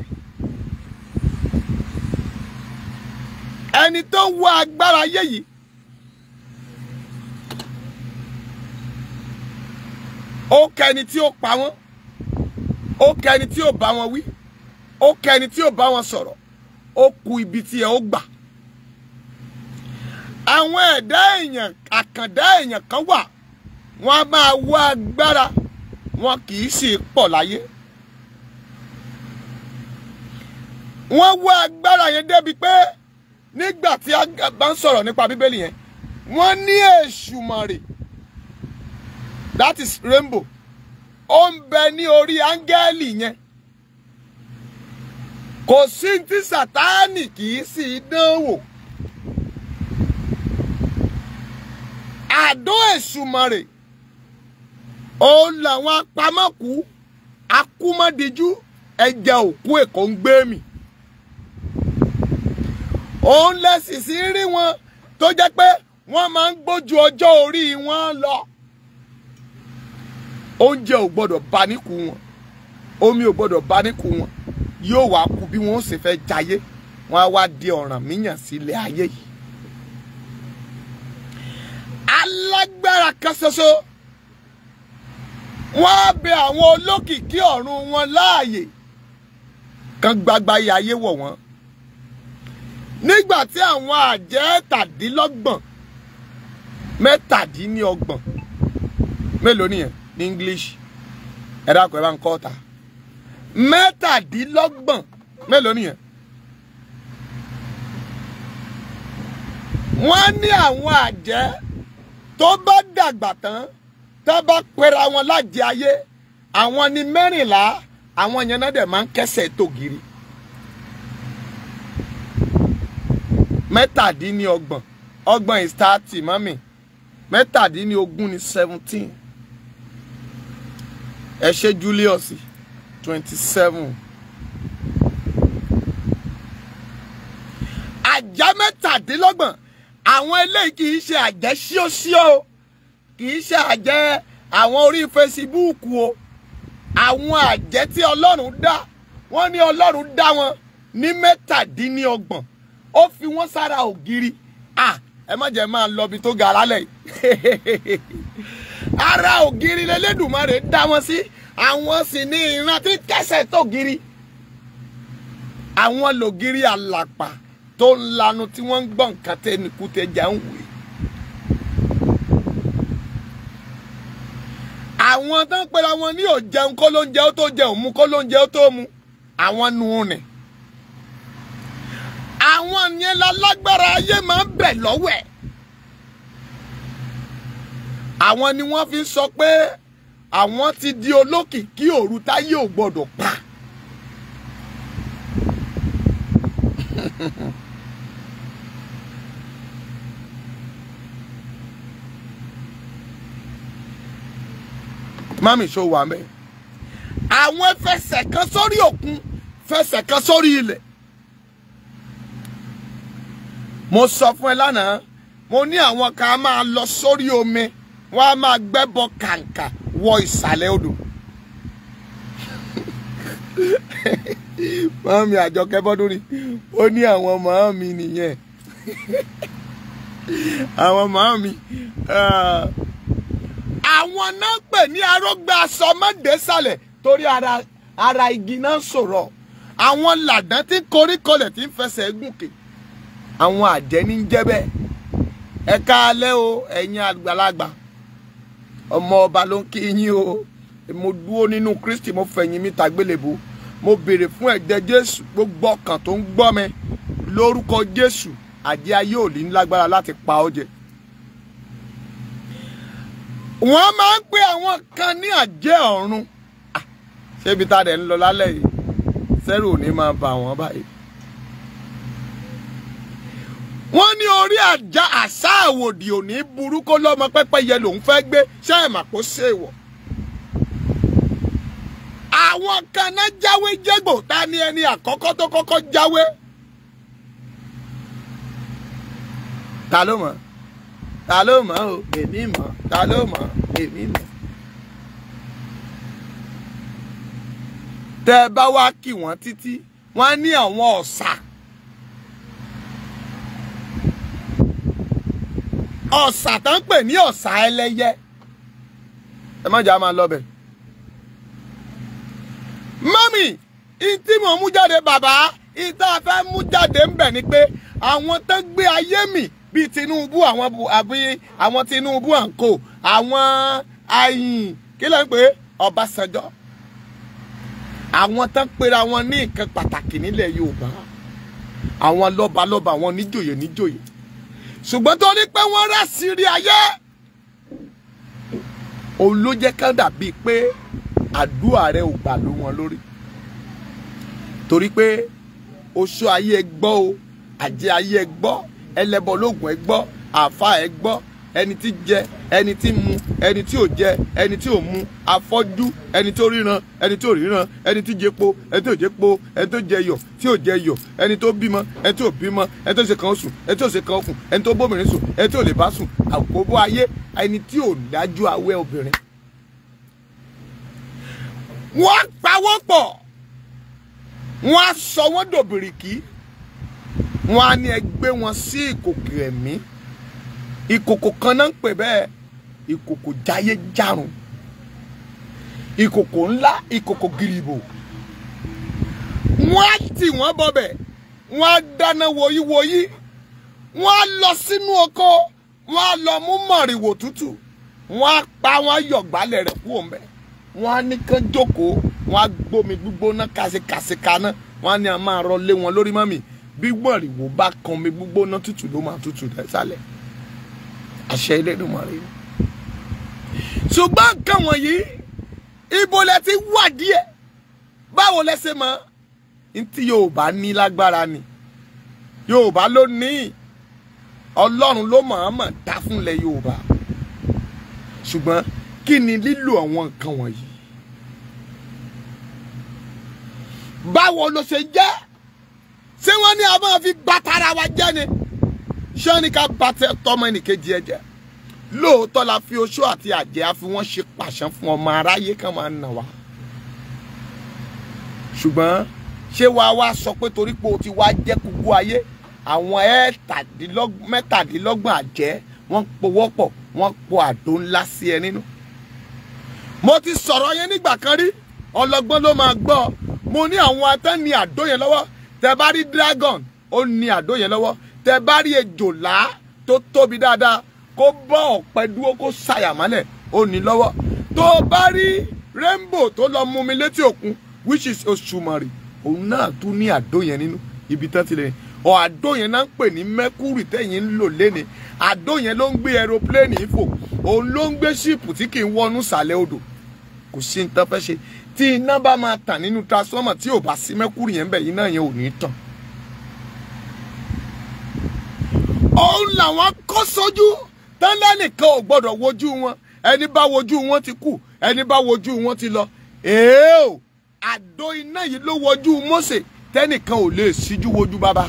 ẹni tó wá agbára ayé yìí, ó kẹni tí ó pa wọ́n, ó kẹni tí ó bá wọn wí, ó kẹni tí ó bá wọn sọ̀rọ̀, ó kù ibi tí ẹ ó gbà. Àwọn ẹ̀dá èèyàn, àkàndá èèyàn kan wà, wọ́n á máa wá agbára, wọn kì í sì pọ̀ láyé. Wọ́n wá agbára yẹn débi pé nígbà tí a bá ń sọ̀rọ̀ nípa Bíbélì yẹn, wọ́n ní Èṣùmàrè, that is rainbow, ó ń bẹ ní orí áńgẹ́lì yẹn. Kò sí tí Sátánì kì í sì dánwò. Àdó Èṣùmàrè òun làwọn apamọ́kú akúmọ́díjú ẹja òkú èkó ń gbé mì. Òun lẹ́sìn sí rí wọn tó jẹ́ pé wọ́n máa ń gbójú ọjọ́ orí wọn lọ. Oúnjẹ ò gbọ́dọ̀ bá níkù wọn, omi ò gbọ́dọ̀ bá níkù wọn, yóò wá kú bí wọ́n ó sì fẹ́ jayé, wọ́n á wá di Ọ̀rànmíyàn sílẹ̀ ayé yìí. Alágbára kan ṣoṣo, wọ́n á bẹ àwọn olókìkí ọ̀run wọn láàyè kan gbagba ayé wọ̀ wọ́n. Nígbà tí àwọn àjẹ́ mẹ́tàdínlọ́gbọ̀n mélòó nìyẹn ní English, ẹ dákun ẹ bá ń kọ́ ta, mẹ́tàdínlọ́gbọ̀n mélòó nìyẹn. Wọ́n ní àwọn àjẹ́ tó bá dàgbà tán, tó bá pera wọn lájẹ ayé, àwọn ní 14, àwọn yẹn náà dẹ̀ máa ń kẹ́sẹ̀ tògiri. Mẹ́tàdínlọ́gbọ̀n, ọgbọ̀n is 30 mọ́mì, mẹ́tàdínlógún ni 17. Ẹ ṣe Julius 27. Àjẹ́ mẹ́tàdínlọ́gbọ̀n, àwọn eléyìí kì í ṣe àjẹ́ ṣíọ́ṣíọ́ o, kì í ṣe àjẹ́ àwọn orí Facebook o, àwọn àjẹ́ tí Ọlọ́run dá. Wọ́n ní Ọlọ́run dá wọn ní mẹ́tàdínlọ́gbọ̀n, ó fi wọ́n sára ògiri. Ẹ má jẹ́ máa lọ bí tó ga lálẹ́ yìí. Ara ògiri l'Ẹlẹ́dùmarè dá wọn sí, àwọn sì ní ìran tí kẹsẹ̀ tó giri. Àwọn lògiri àlàpà tó ń lanu tí wọ́n ń gbọ́ nǹkan tẹnukú tẹjà ń wè. Àwọn tó ń pera wọn ní òjẹun kó ló ń jẹ ó tó jẹun, mu kó ló ń jẹ ó tó mu, àwọn nu nì. Àwọn yẹn lálágbára ayé máa ń bẹ̀ lọ́wọ́ ẹ̀. Àwọn ni wọ́n fi sọ pé àwọn ti di olókìkí òru táyé ò gbọdọ̀ pa. Mami ṣó wà mẹ́. Àwọn fẹsẹ̀ kan sórí òkun, fẹsẹ̀ kan sórí ilẹ̀. Mo sọ fún ẹ lánàá, mo ní àwọn kan máa lọ sórí omi, wọ́n á máa gbẹ́bọ kàǹkà wọ ìsàlẹ̀ odò. Màámi Àjọkẹ́ Bọ́dúnrí, ó ní àwọn màámi nìyẹn. Àwọn màámi, àwọn náà pè ní arógbá aṣọ mọ́dẹ́sàlẹ̀ torí ara igi náà sọ̀rọ̀. Àwọn làdán tí koríkolẹ̀ tí ń fẹsẹ̀ gùnkè, àwọn àjẹ́ ní ń jẹ́ bẹ́ẹ̀. Ẹ káalẹ́ o ẹ̀yin àgbàlagbà, ọmọ ọba ló ń kí yín o. Mo dúró nínú Kristi, mo fẹ̀yìn mi tàgbélébù, mo béèrè fún ẹ̀jẹ̀ Jésù. Gbogbo ọkàn tó ń gbọ́ mi lórúkọ Jésù, àjẹ́ ayé ò ní lágbára láti pa ọ́ jẹ. Wọ́n máa ń pè àwọn kan ní àjẹ́ ọ̀run. Ṣébi tá a dẹ̀ ń lọ lálẹ́ yìí, sẹ́rù ò ní máa bà wọ́n báyìí. Wọ́n ní orí àṣà àwòdì òní burú kó lọ́mọ pẹ́pẹ́yẹ lòún fẹ́ gbé, ṣé ẹ̀ mà kó ṣèwọ̀. Àwọn kan náà jáwé jégbò, ta ni ẹni àkọ́kọ́ tó kọ́kọ́ jáwé? Ta ló mọ̀? Ta ló mọ̀ o? Èmi mọ̀. Ta ló mọ̀? Èmi mọ̀. Tẹ́ ẹ bá wá kí wọ́n títí, wọ́n á ní àwọn ọ̀sà. Ọ̀sà tán pè ní ọ̀sà ẹlẹ́yẹ. Ẹ má jà máa lọ bẹ̀. mọ́mì tí mo mú jáde bàbá ìta fẹ́ mú jáde ń bẹ̀ ni pé àwọn tó gbé ayé mì bíi Tinubu àwọn Tinubu àǹkó àwọn ayin kí ló ń pè Ọbásanjọ́ àwọn tó ń pera wọn ní nǹkan pàtàkì nílẹ̀ Yorùbá àwọn lọ́balọ́ba àwọn níjòyè ṣùgbọ́n tó ní pé wọ́n rà sírí ayé òun ló jẹ́ ká dàbí pé àdúrà rẹ̀ ò gbà ló wọn lórí torí pé oṣó ayé ẹ gbọ́ o àjẹ́ ayé ẹ gbọ́ ẹlẹ́bọ lóògùn ẹ gbọ́ àfa ẹ gbọ́ ẹni tí jẹ ẹni tí mu ẹni tí ò jẹ ẹni tí ò mu afọ́jú ẹni tó ríran ẹni tí ò ríran ẹni tí jẹpo ẹni tí ò jẹpo ẹni tó jẹ yọ̀ tí ò jẹ yọ̀ ẹni tó bímọ ẹni tí ò bímọ ẹni tó ṣe kan sùn ẹni tó ṣe kan okùn ẹni tó bóbìnrin sùn ẹni tí ò lè bá sùn àkóbó ayé ẹni tí ò dájú awẹ́ obìnrin. wọ́n pawọ́ pọ̀ wọ́n á sọ wọ́n dòbìrìkì wọ́n á ní ẹ gbé wọn sí ìkòkò ẹ̀mí ìkòkò kan náà ń pè bẹ́ẹ̀ ìkòkò jáyé járun ìkòkò ńlá ìkòkò gìrìbò wọ́n á tì wọ́n bọ̀bẹ̀ wọ́n á dáná woyíwoyí wọ́n á lọ sínú oko wọ́n á lọ mú mọ̀rìwò tútù wọ́n á pa wọ́n á yọ̀gbálẹ̀ rẹ̀ kúrò ńbẹ̀ wọ́n á ní kán jókòó wọ́n á gbómi gbígbóná kàṣekàṣe kaná wọ́n á ní a máa rọ lé wọn lórí mọ́mì bí mọ̀rìwò bá kan mi gbígbóná tútù ló máa tútù dẹ́sálẹ̀ àṣẹ Elédùmarè. ṣùgbọ́n nǹkan wọ̀nyí ibo lẹ ti wà díẹ̀ báwo lẹ ṣe mọ̀ ntí Yorùbá ní lágbára ni Yorùbá ló ní Ọlọ́run ló mọ̀ọ́mọ̀ dá fúnlẹ̀ Yorùbá ṣùgbọ́n kí ni lílò àwọn nǹkan wọ̀nyí báwo ló ṣe jẹ́ ṣé wọ́n ní a máa fi bàtàrà wa jẹ́ ni ṣé wọ́n ní ká bàtẹ tọmọ ẹnìkejì ẹ jẹ́ lóòótọ́ la fi oṣó àti àjẹ́ a fi wọ́n ṣe pàṣán fún ọmọ aráyé kan máa ń nà wá ṣùgbọ́n ṣé wàá wá sọ pé torí pé o ti wá jẹ́ kúkú ayé àwọn mẹ́tàdínlọ́gbọ̀n àjẹ́ wọ́n powọ́pọ̀ wọ́n po àdó ńlá sí ẹ nínú. mo ti sọ̀rọ̀ yẹn nígbà kan rí ọlọ́gbọ́n ló máa gbọ́ mo ní àwọn atán ní àdó yẹn lọ́wọ́ tẹ bá rí dragon ó ní àdó yẹn lọ́wọ́ tẹ bá rí ejòlá tó tóbi dáadáa kó bọ́ ọ̀pẹ dúró kó ṣàyàmálẹ̀ ó ní lọ́wọ́ tó bá rí rainbow tó lọ mú mi létí òkun which is Òṣùmàrè òun náà tún ní àdó yẹn nínú ibi tán ti lè àdó yẹn náà ń pè ní Mercury tẹ̀yìn ń lò léni àdó yẹn ló ń gbé aeroplane ìfò òun ló ń gbé ṣíìpù tí kì í wọnú sàlẹ̀ odò kò sí ní tán fẹ́ ṣe tí iná bá máa tàn nínú transformer tí ò bá sí Mercury yẹn bẹ̀ iná yẹn ò ní tàn. òun làwọn kọ́ sójú tẹ́lẹ̀ nìkan ò gbọ́dọ̀ wojú wọn ẹni bá wojú wọn ti kú ẹni bá wojú wọn ti lọ èèó àdó iná yìí ló wojú Mósè tẹ́nìkan ò lè síjú wojú bàbá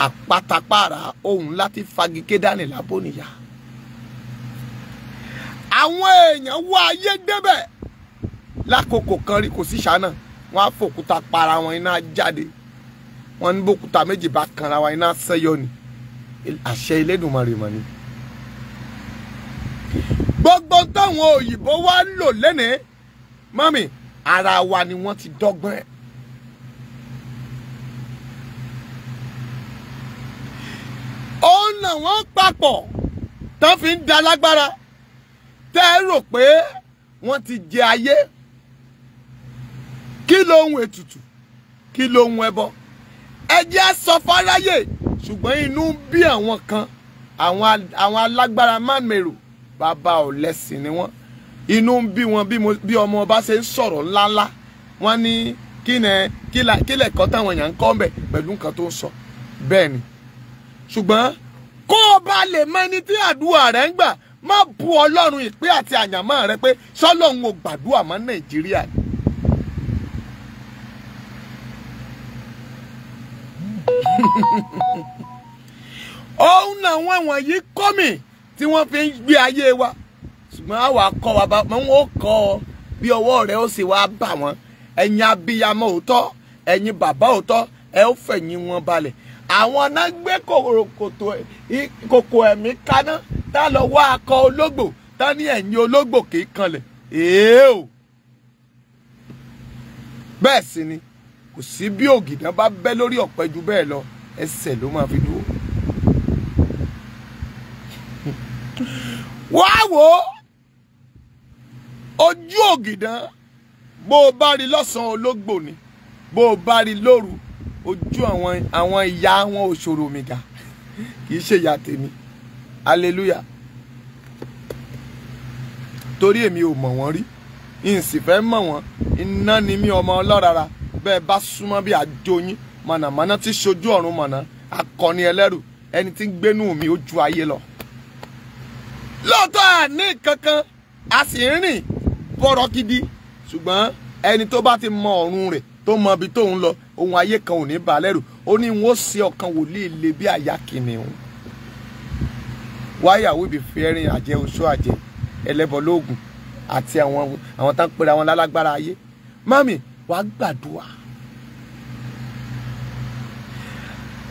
àpátápàrà ohun láti fagike dání lábónìyà àwọn èèyàn wá ayé débẹ̀ lákòókò kan rí kò sí ṣáná wọn á fòkúta para wọn iná jáde wọn ní bókúta méjì bá kanra wọn iná sẹ́yọ ni àṣẹ Elédùmarè mọ̀ ni. gbogbo táwọn òyìnbó wá lò lénìí mọ́mì ara wa ni wọ́n ti dọ́gbọ́n ẹ̀. òun náà wọ́n papọ̀ tán fi ń da lágbára tẹ́ ẹ rò pé wọ́n ti jẹ ayé kí lóhun ètùtù kí lóhun ẹbọ ẹ jẹ́ sọ fáráyé ṣùgbọ́n inú bí àwọn kan àwọn alágbára mánmèrò bàbá ọ̀lẹ́sìn ni wọ́n inú ń bí wọn bí ọmọ ọba ṣe ń sọ̀rọ̀ ńláńlá wọ́n ní kílẹ̀ kan táwọn èèyàn ń kọ́ mbẹ̀ pẹ̀lú nǹkan tó ń sọ bẹ́ẹ̀ ni ṣùgbọ́n kó o bá lè mọ ẹni tí àdúrà rẹ̀ ń gbà má bu Ọlọ́run ìpè àti àyànmọ́ rẹ pé sọ́lọ́run ò gbàdúrà mọ́ Nàìjíríà ni. òun náà wọ́n wọ̀nyí kọ́ mi tí wọ́n fi ń gbé ayé wa ṣùgbọ́n àwa kọ́ wa bá wọn ó kọ́ ọ bí ọwọ́ rẹ ó sì wá bà wọ́n ẹ̀yin abiyamọ òótọ́ ẹ̀yin bàbá òótọ́ ẹ ó fẹ̀yìn wọn balẹ̀ àwọn náà gbé kòkò ẹ̀mí kaná tá lọ wá akọ ológbò tá ní ẹ̀yìn ológbò kì í kanlẹ̀ èèó bẹ́ẹ̀ sì ni kò sí bí ògìdán bá bẹ́ lórí ọ̀pẹ ju bẹ́ẹ̀ lọ ẹsẹ̀ ló máa fi dúró. wá wò ojú ògìdán bó o bá rí lọ́sàn-án ológbò ni bó o bá rí lóru ojú àwọn ìyá wọn òṣòro mìgà kì í ṣe ìyá tèmi hallelujah torí èmi ò mọ̀ wọ́n rí ìsì fẹ́ mọ̀ wọ́n iná ni mí ọmọ ọlọ́rara bẹ́ẹ̀ bá súnmọ́ bí àjòyìn mọ̀nàmọ́ná tí ṣojú ọ̀run mọ̀nà akọni ẹlẹ́rù ẹni tí ń gbénú mi ó ju ayé lọ. lóòótọ́ àní kankan a sì ń rìn bọ́rọ̀ gidi ṣùgbọ́n ẹni tó bá ti mọ ọ̀run rẹ̀ tó mọ ibi tóun lọ ohun ayé kan ò ní bà lẹ́rù ó ní wọn ó ṣe ọkàn wòlíì le bí àyà kìnìún. why are we be fearing àjẹ́ oṣó àjẹ́ ẹlẹ́bọ lóògùn àti àwọn tá ń pera wọn lálágbára ayé mami wàá gbàdúrà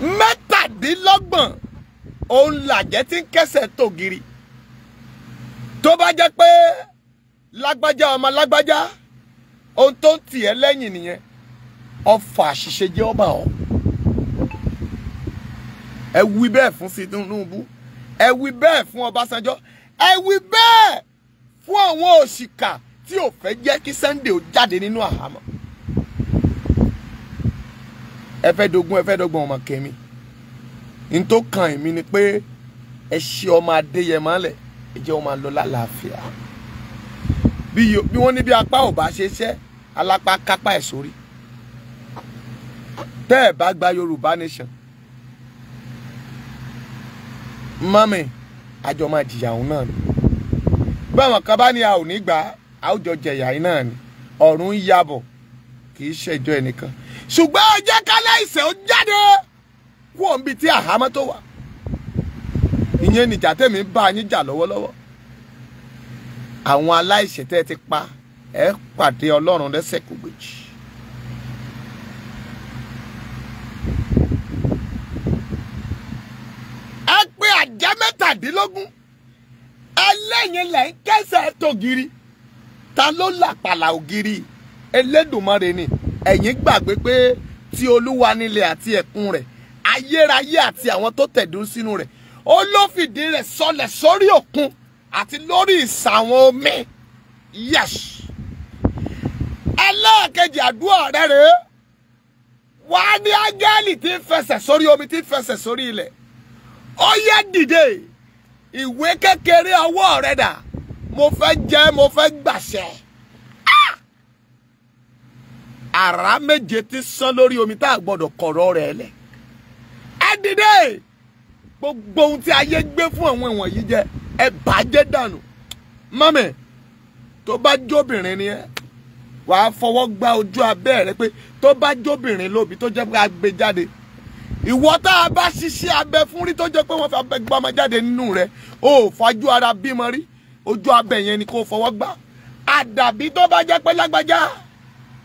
27 òun làjẹ́ tí ń kẹsẹ̀ tògiri tó bá jẹ́ pé lágbájá ọmọ lágbájá ohun tó ń tì ẹ́ lẹ́yìn nìyẹn ọfà àṣìṣe jẹ́ ọba ọ ẹ wí bẹ́ẹ̀ fún Tinubu ẹ wí bẹ́ẹ̀ fún Ọbásanjọ́ ẹ wí bẹ́ẹ̀ fún àwọn òṣìkà tí ò fẹ́ jẹ́ kí Sunday ó jáde nínú àhámọ́ ẹ fẹ́ dogun ẹ fẹ́ dọ́gbọ̀n ọmọ kẹ́mi n tó kàn èmi ni pé ẹ ṣe ọmọ Adéyẹmọ lẹ̀ ẹ jẹ́ ọmọ lọ lálàáfíà bí wọ́n ní bí apá ò bá ṣe ṣẹ́ alápá kápá ẹ̀ sórí tẹ́ ẹ̀ bá gba Yorùbá nation mọ́mì àjọ máa jìyà òun náà ni báwọn kan bá ní a ò ní gbà á ó jọ jẹ̀yà yìí náà ni ọ̀run ń yabọ̀ kì í ṣẹjọ́ ẹnìkan ṣùgbọ́n ó jẹ́ kálẹ̀ ìṣẹ́ ó jáde kú òun bíi tí àhámọ́ tó wà ìyẹn nìjà tèmi bá yín jà lọ́wọ́lọ́wọ́ àwọn aláìṣẹ̀ tẹ́ ti pa ẹ pàdé Ọlọ́run lẹ́sẹ̀ kò gbèjì. ẹ pé àjẹ́ 17 ẹlẹ́yin lẹ̀ ń kẹsẹ̀ tògiri ta ló làpàlà ògiri Elédùmarè ni ẹ̀yin gbàgbé pé tí Olúwa nílẹ̀ àti ẹ̀kún rẹ̀ ayérayé àti àwọn tó tẹ̀dó sínú rẹ̀ ó ló fìdí rẹ̀ sọlẹ̀ sórí òkun àti lórí ìsàwọn omi yes ẹlẹ́ẹ̀kejì àdúrà rẹ̀ rèé wà ní áńgẹ́lì tí ń fẹsẹ̀ sórí omi tí ń fẹsẹ̀ sórí ilẹ̀ ó yẹ dìde ìwé kékeré ọwọ́ rẹ̀ dà mo fẹ́ jẹ́ mo fẹ́ gbàṣẹ àrá méje tí sán lórí omi tá a gbọ́dọ̀ kọ̀rọ̀ rẹ̀ lẹ̀ ẹ dìde gbogbo ohun tí ayé gbé fún àwọn ìwọ̀nyí jẹ ẹ bàjẹ́ dànù mọ́mì tó bá jóbìnrin ni ẹ wàá fọwọ́ gba ojú abẹ́ rẹ pé tó bá jóbìnrin lóbi tó jẹ́ pé a gbé jáde ìwọ tá a bá ṣiṣẹ́ abẹ fún rí tó jẹ́ pé wọ́n fi abẹ gbá ọmọ jáde nínú rẹ ó fajú ara bímọ rí ojú abẹ yẹn ni kò fọwọ́ gbà àdàbí tó bá jẹ́ pé lágbájá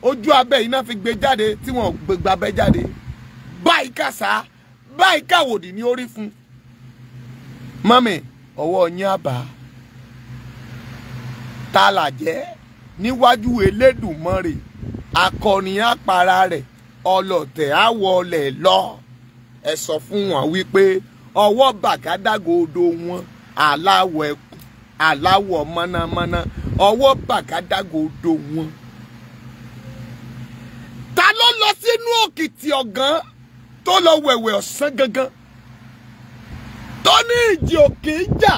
ojú abẹ yìí náà fi gbé jáde tí wọ́n gbé abẹ jáde báyìí kàṣá báyìí káwòdì ní orí fún mọ́mì ọwọ́ yín àbá ta là jẹ́ níwájú Elédùmarè akọni àpárá rẹ̀ ọlọ̀tẹ̀ àwọlẹ̀ lọ ẹ sọ fún wọn wípé ọwọ́ bàgádágodo wọn aláwọ̀ ẹkùn aláwọ̀ mọ̀nàmọ́ná ọwọ́ bàgádágodo wọn. ta ló lọ sínú òkìtì ọ̀gán tó lọ wẹ̀wẹ̀ ọ̀sán gangan tó ní ìjì òkè jà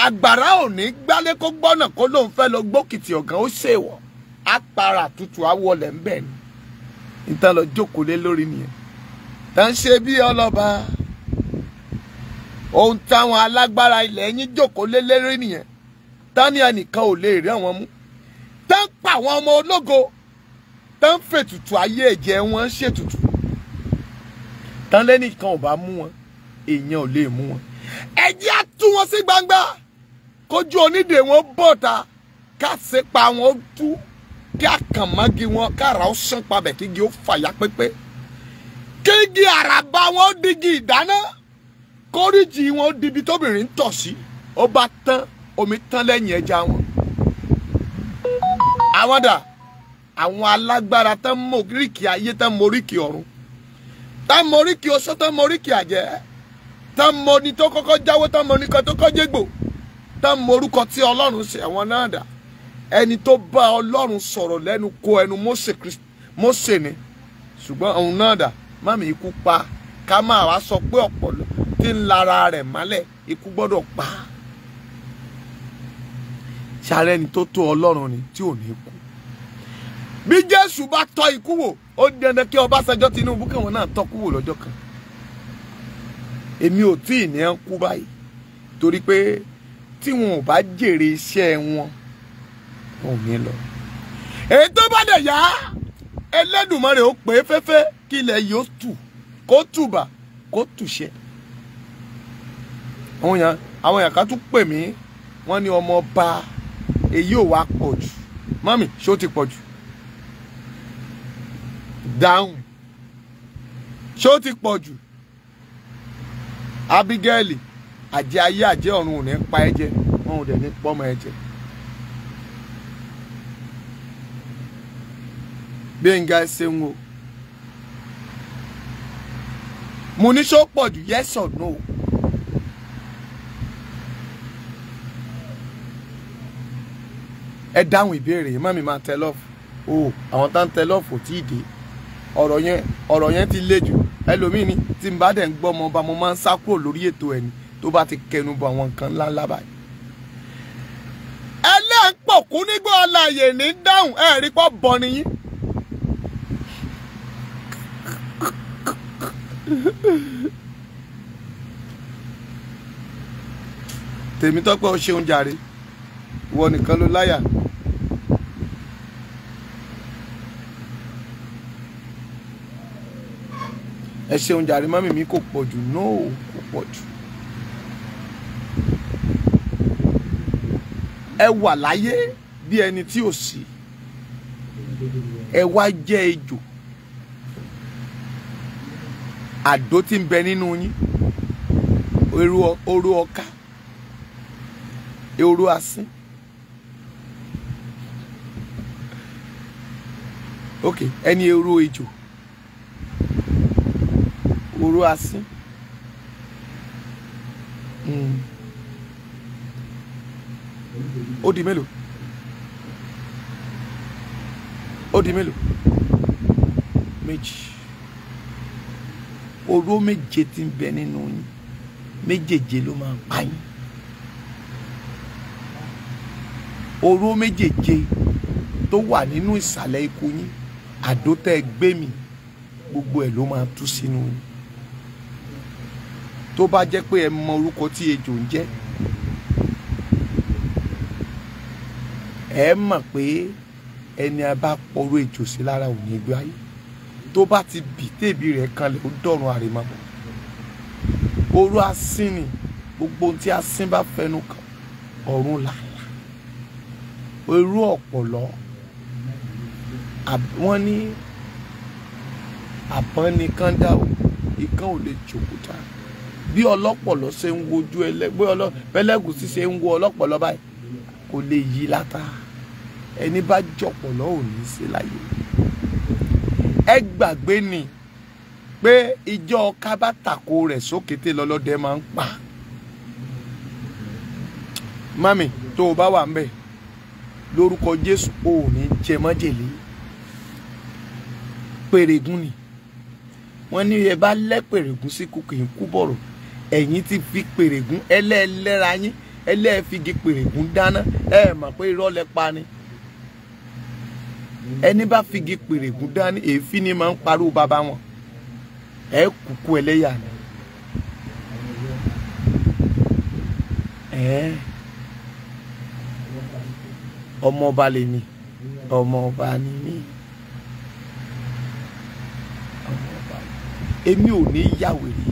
àgbàrá ò ní gbálé kó gbọ́nà kó lóun fẹ́ lọ gbókìtì ọ̀gán ó ṣèwọ̀ àpárá tutù àwọlẹ̀ ń bẹ̀ ni ìtàn lọ jókòó lé lórí nìyẹn tá ń ṣe bí ọlọ́ba ohun táwọn alágbára ilẹ̀ yín jókòó lé lórí nìyẹn tá ní ẹnìkan ò lè rí àwọn mú tá ń pa àwọn ọmọ ológo tá ń fètùtù ayé ẹ̀jẹ̀ wọn ṣètùtù tá lẹ́nìkan ò bá mú wọn èèyàn ò lè mú wọn ẹ̀jẹ̀ á tú wọn sí gbangba kójú onídè wọn bọ̀ta ká ṣe pa wọn tú kí àkànmági wọn kára ó sán pabẹ̀ kígi ó fàyà pépé kígi àràbà wọn ó digi ìdáná kórìjì wọn ó dibi tóbìnrin ń tọ̀ sí ó bá tán omi tán lẹ́yìn ẹja wọn. àwọn dà àwọn alágbára tán mọ oríkì ayé tán mọ oríkì ọ̀run tán mọ oríkì oṣó tán mọ oríkì àjẹ́ tán mọ ní tó kọ́kọ́ jáwó tán mọ nìkan tó kọ́ jégbò tán mọ orúkọ tí Ọlọ́run ṣe àwọn náà dà ẹni tó bá Ọlọ́run sọ̀rọ̀ lẹ́nu kó ẹnu Mósè ni ṣùgbọ́n òun náà dà mami ikú pa ká máa wá sọ pé ọ̀pọ̀lọ tí ń lara rẹ̀ mọ́lẹ̀ ikú gbọ́dọ̀ pa ṣàrẹ́ ni tó tó Ọlọ́run ni tí ò ní kú bí Jésù bá tọ́ ikú wò ó dandan kí Ọbásanjọ́ Tinubu káwọn náà tọ́ kú wò lọ́jọ́ kan èmi ò tí ì ní ẹ́ kú báyìí torí pé tí wọn ò bá jèrè iṣẹ́ wọn ò ní lọ èyí tó bá dẹ̀ yá Ẹlẹ́dùmarè ó pè é fẹ́fẹ́ kí ilẹ̀ yóò tù kó tùbà kó tùṣẹ́ àwọn èèyàn kan tún pè mí wọ́n ní ọmọ ọba èyí ò wá pọ̀ jù mọ́mì ṣó ti pọ̀ jù dáhùn ṣó ti pọ̀ jù Abigail àjẹ́ ayé àjẹ́ ọ̀run ò ní pa ẹ́ jẹ wọn ò dẹ̀ ní pọ́mọ ẹ jẹ Gbénga ṣeun o mo ní ṣó pọ̀ jù yes or no ẹ dáhùn ìbéèrè yìí mọ́mí máa tẹ lọ́ọ̀fù o àwọn tá ń tẹ lọ́ọ̀fù ò tí ì dé ọ̀rọ̀ yẹn ti le jù ẹlòmíì ni tí n bá dẹ̀ ń gbọ́ ọmọ ọba mo máa ń sá kúrò lórí ètò ẹni tó bá ti kẹnu bọ àwọn nǹkan ńláńlá báyìí. ẹlẹ́ǹpọ̀kú nígbà ọláyè ní dáhùn ẹ̀rí pọ̀ bọ̀ nìyí. Tèmítọ́pẹ́ ó ṣeun jàre ìwọ nìkan ló láyà. ẹ ṣeun jàre mọ́mì mi kò pọ̀ jù no kò pọ̀ jù. ẹ wà láyé bí ẹni tí ò sí ẹ wá jẹ́ ejò àdó tí ń bẹ nínú yín oró ọká oró asín ok ẹni oró ejò oró asín ó di mélòó méjì oró méje tí ń bẹ nínú yín méjèèje ló máa pa yín oró méjèèje tó wà nínú ìsàlẹ̀ ikú yín àdó tẹ́ gbé mì gbogbo ẹ̀ ló máa tú sínú yín tó bá jẹ́ pé ẹ mọ orúkọ tí ejò ń jẹ́ ẹ mọ̀ pé ẹni a bá pọ̀rọ̀ ejò sí lára ò ní gbé ayé tó bá ti bì tèbi rẹ̀ kanlẹ̀ ó dọ̀run àrèmábọ̀ oró asín ni gbogbo ohun tí asín bá fẹnu kàn ọ̀run làálàá oró ọ̀pọ̀lọ́ wọ́n ní àbọ̀n nìkan dá o ìkan ò lè jòkúta bí ọlọ́pọ̀lọ́ ṣe ń wojú bẹ́lẹ́gùsí ṣe ń wo ọlọ́pọ̀lọ́ báyìí kò lè yí látà ẹni bá jọ̀pọ̀lọ́ ò ní sí láyé ẹ gbàgbé ni pé ìjọ kábàtàkó rẹ̀ sókété lọ́lọ́dẹ máa ń pa mami tó o bá wà ń bẹ̀ lórúkọ Jésù ò ní jẹ májèlé pèrègùn ni wọ́n ní ẹ bá lẹ́ pèrègùn sí kú kì í kú bọ̀rọ̀ ẹ̀yin ti fi pèrègùn ẹlẹ́ẹ̀lẹ́ra yín ẹlẹ́ẹ̀figi pèrègùn dáná ẹ mọ̀ pé irọ́ lẹ pa ni ẹni bá figi pèrègùn dání èéfín ni máa ń parú bàbá wọn ẹ kúkú ẹlẹ́yà ni ọmọọba lè ní ọmọọba ni mí èmi ò ní yàwèrè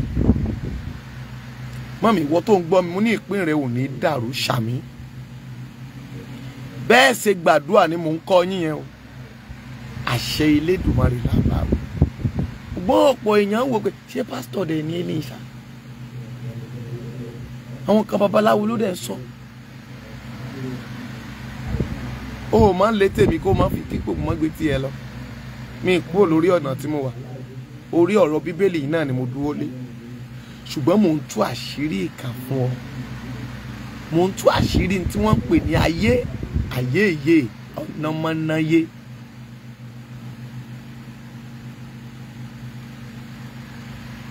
mọ́mí ìwọ tó ń gbọ́ mi mo ní ìpín rẹ̀ ò ní dàrú ṣàmì bẹ́ẹ̀ ṣe gbàdúrà ni mò ń kọ́ yín yẹn o àṣẹ Elédùmarè làbá o gbọ́ ọ̀pọ̀ èèyàn wò pé ṣé pásítọ̀ dẹ̀ ní ẹni ìṣá àwọn kan babaláwo ló dẹ̀ sọ ó máa ń lé tèmi kó máa fi kíkò mọ́ gbé tiẹ̀ lọ. Mi kúrò lórí ọ̀nà tí mo wà, orí ọ̀rọ̀ bíbélì yìí náà ni mo dúró lé. Ṣùgbọ́n mò ń tú àṣírí ìkà fún ọ. Mò ń tú àṣírí tí wọ́n ń pè ní ayé ìyè ọ̀nà mọ́náyé.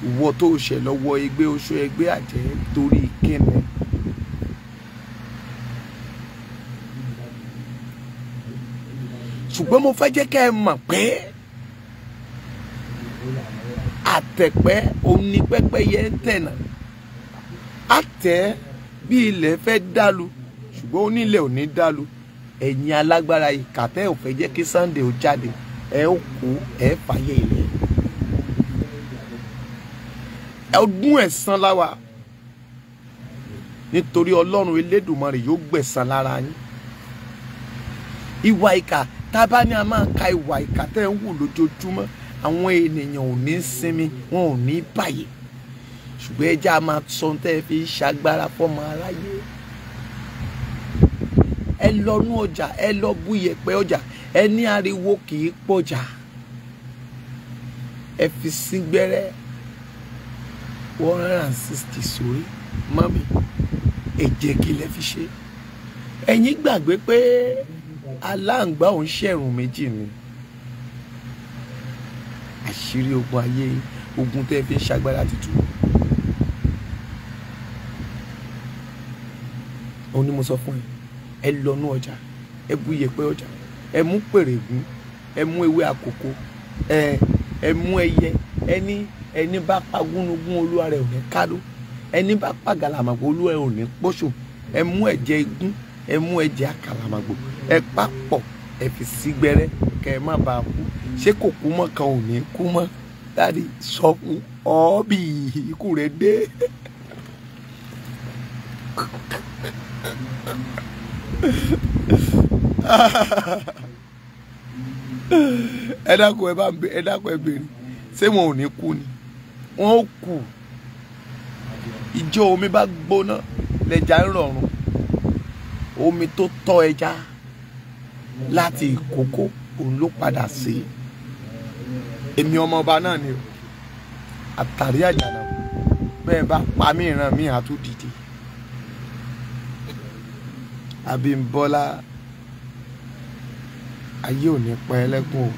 Ìwọ tó ṣẹ̀ lọ́wọ́ ẹgbẹ́ oṣó ẹgbẹ́ àjẹ́ torí kíni. Ṣùgbọ́n mo fẹ́ jẹ́ kẹ́ ẹ mọ̀ pé àtẹ̀pẹ́ òní pẹ́pẹ́yẹ ń tẹ̀nà. Àtẹ̀ bí ilẹ̀ fẹ́ dàlú ṣùgbọ́n onílẹ̀ ò ní dàlú. Ẹ̀yin alágbára ìkà tẹ́ ò fẹ́ jẹ́ kí Sunday ó jáde, ẹ ó kú ẹ fàyè ilẹ̀. Ọdún ẹ̀san láwa nítorí Ọlọ́run Elédùmarè yóò gbẹ̀san lára yín. Ìwà ìkà tá bá ní a máa ka ìwà ìkà tẹ́ ń wù lójoojúmọ́, àwọn ènìyàn ò ní sinmi, wọn ò ní báyìí. Ṣùgbọ́n ẹjẹ́ a máa sọ tẹ́ fi ṣagbára fọ́mọ aráyé. Ẹ lọ nú ọjà, ẹ lọ bú iyẹ̀pẹ̀ ọjà, ẹ ní ariwo kì í pọ̀jà. Ẹ fi sí gbẹ́rẹ́ 160 sórí. Mami, ẹ jẹ́ kí lẹ fi ṣe. Ẹ̀yin gbàgbé pé aláǹgbá òun ṣẹ̀rùn méjì ni. Àṣírí ogun ayé, ogun tẹ́ fi ń ṣagbára títú. Òun ni mo sọ fún ẹ lọ nú ọjà, ẹ bú iyẹ̀pẹ̀ ọjà, ẹ mú pèrègún, ẹ mú ewé àkókò, ẹ mú ẹyẹ, ẹni bá pa gúnugún olúwa rẹ̀ ò ní kádó, ẹni bá pa gàlàmàgbò olúwa rẹ̀ ò ní pọ́ṣò, ẹ mú ẹ̀jẹ̀ igún, ẹ mú ẹ̀jẹ̀ àkàlàmàgbò, ẹ papọ̀, ẹ fi sí gbẹ́rẹ́ kẹ́ ẹ má bàa kú. Ṣé kò kú mọ́ kan ò ní kú mọ́? Dáàdi sọ fún ọ bí ikú rẹ̀ dé. Ẹ dákun ẹ béèrè ṣé wọn ò ní kú ni? Wọn ó kú. Ìjọ omi bá gbóná lẹja ń rọrùn. Omi tó tọ́ ẹja láti ìkókó òun ló padà sí. Èmi ọmọ ọba náà ni o. Àtàrí àjànà bẹ́ẹ̀ bá pa mí ìran mi àtúndìdì. Abímbọ́lá, ayé ò ní pa ẹlẹ́kùn o.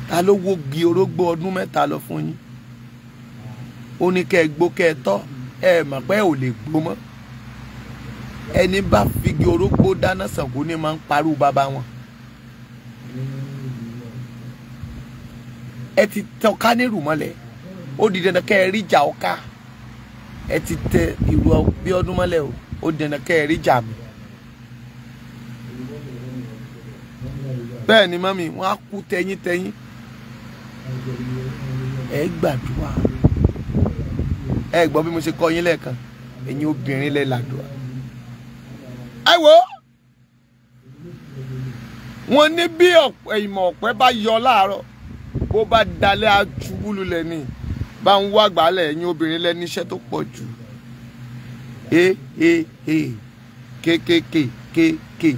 Ta ló wógi orógbó ọdún mẹ́ta lọ fún yín? Ó ní kẹ́ ẹ gbó kẹ́ ẹ tọ́, ẹ mọ̀ pé ò lè gbó mọ́. Ẹni bá figi orógbó dáná Ṣàngó ní máa ń parú bàbá wọn. Ẹ ti tẹ ọká ní ìrùmọ́lẹ̀, ó di dandan kẹ́ ẹ rí ìjà ọká. Ẹ ti tẹ ìrù bí ọdún mọ́lẹ̀ o, ó di dandan kẹ́ ẹ rí ìjà mi. Bẹ́ẹ̀ ni mọ́mí, wọ́n á kú tẹyín. Ẹ gbàdúrà. Ẹ gbọ́ bí mo ṣe kọ́ yín lẹ́ẹ̀kan, ẹ̀yin obìnrin lẹ làdúrà. Ẹ wo, wọ́n ní bí ìmọ̀ ọ̀pẹ bá yọ láàárọ̀, bó bá dalẹ̀ àjùbú lulẹ̀ ni. Bá ń wá gbálẹ̀, ẹ̀yin obìnrin lẹ níṣẹ́ tó pọ̀ jù. Kékékékéké.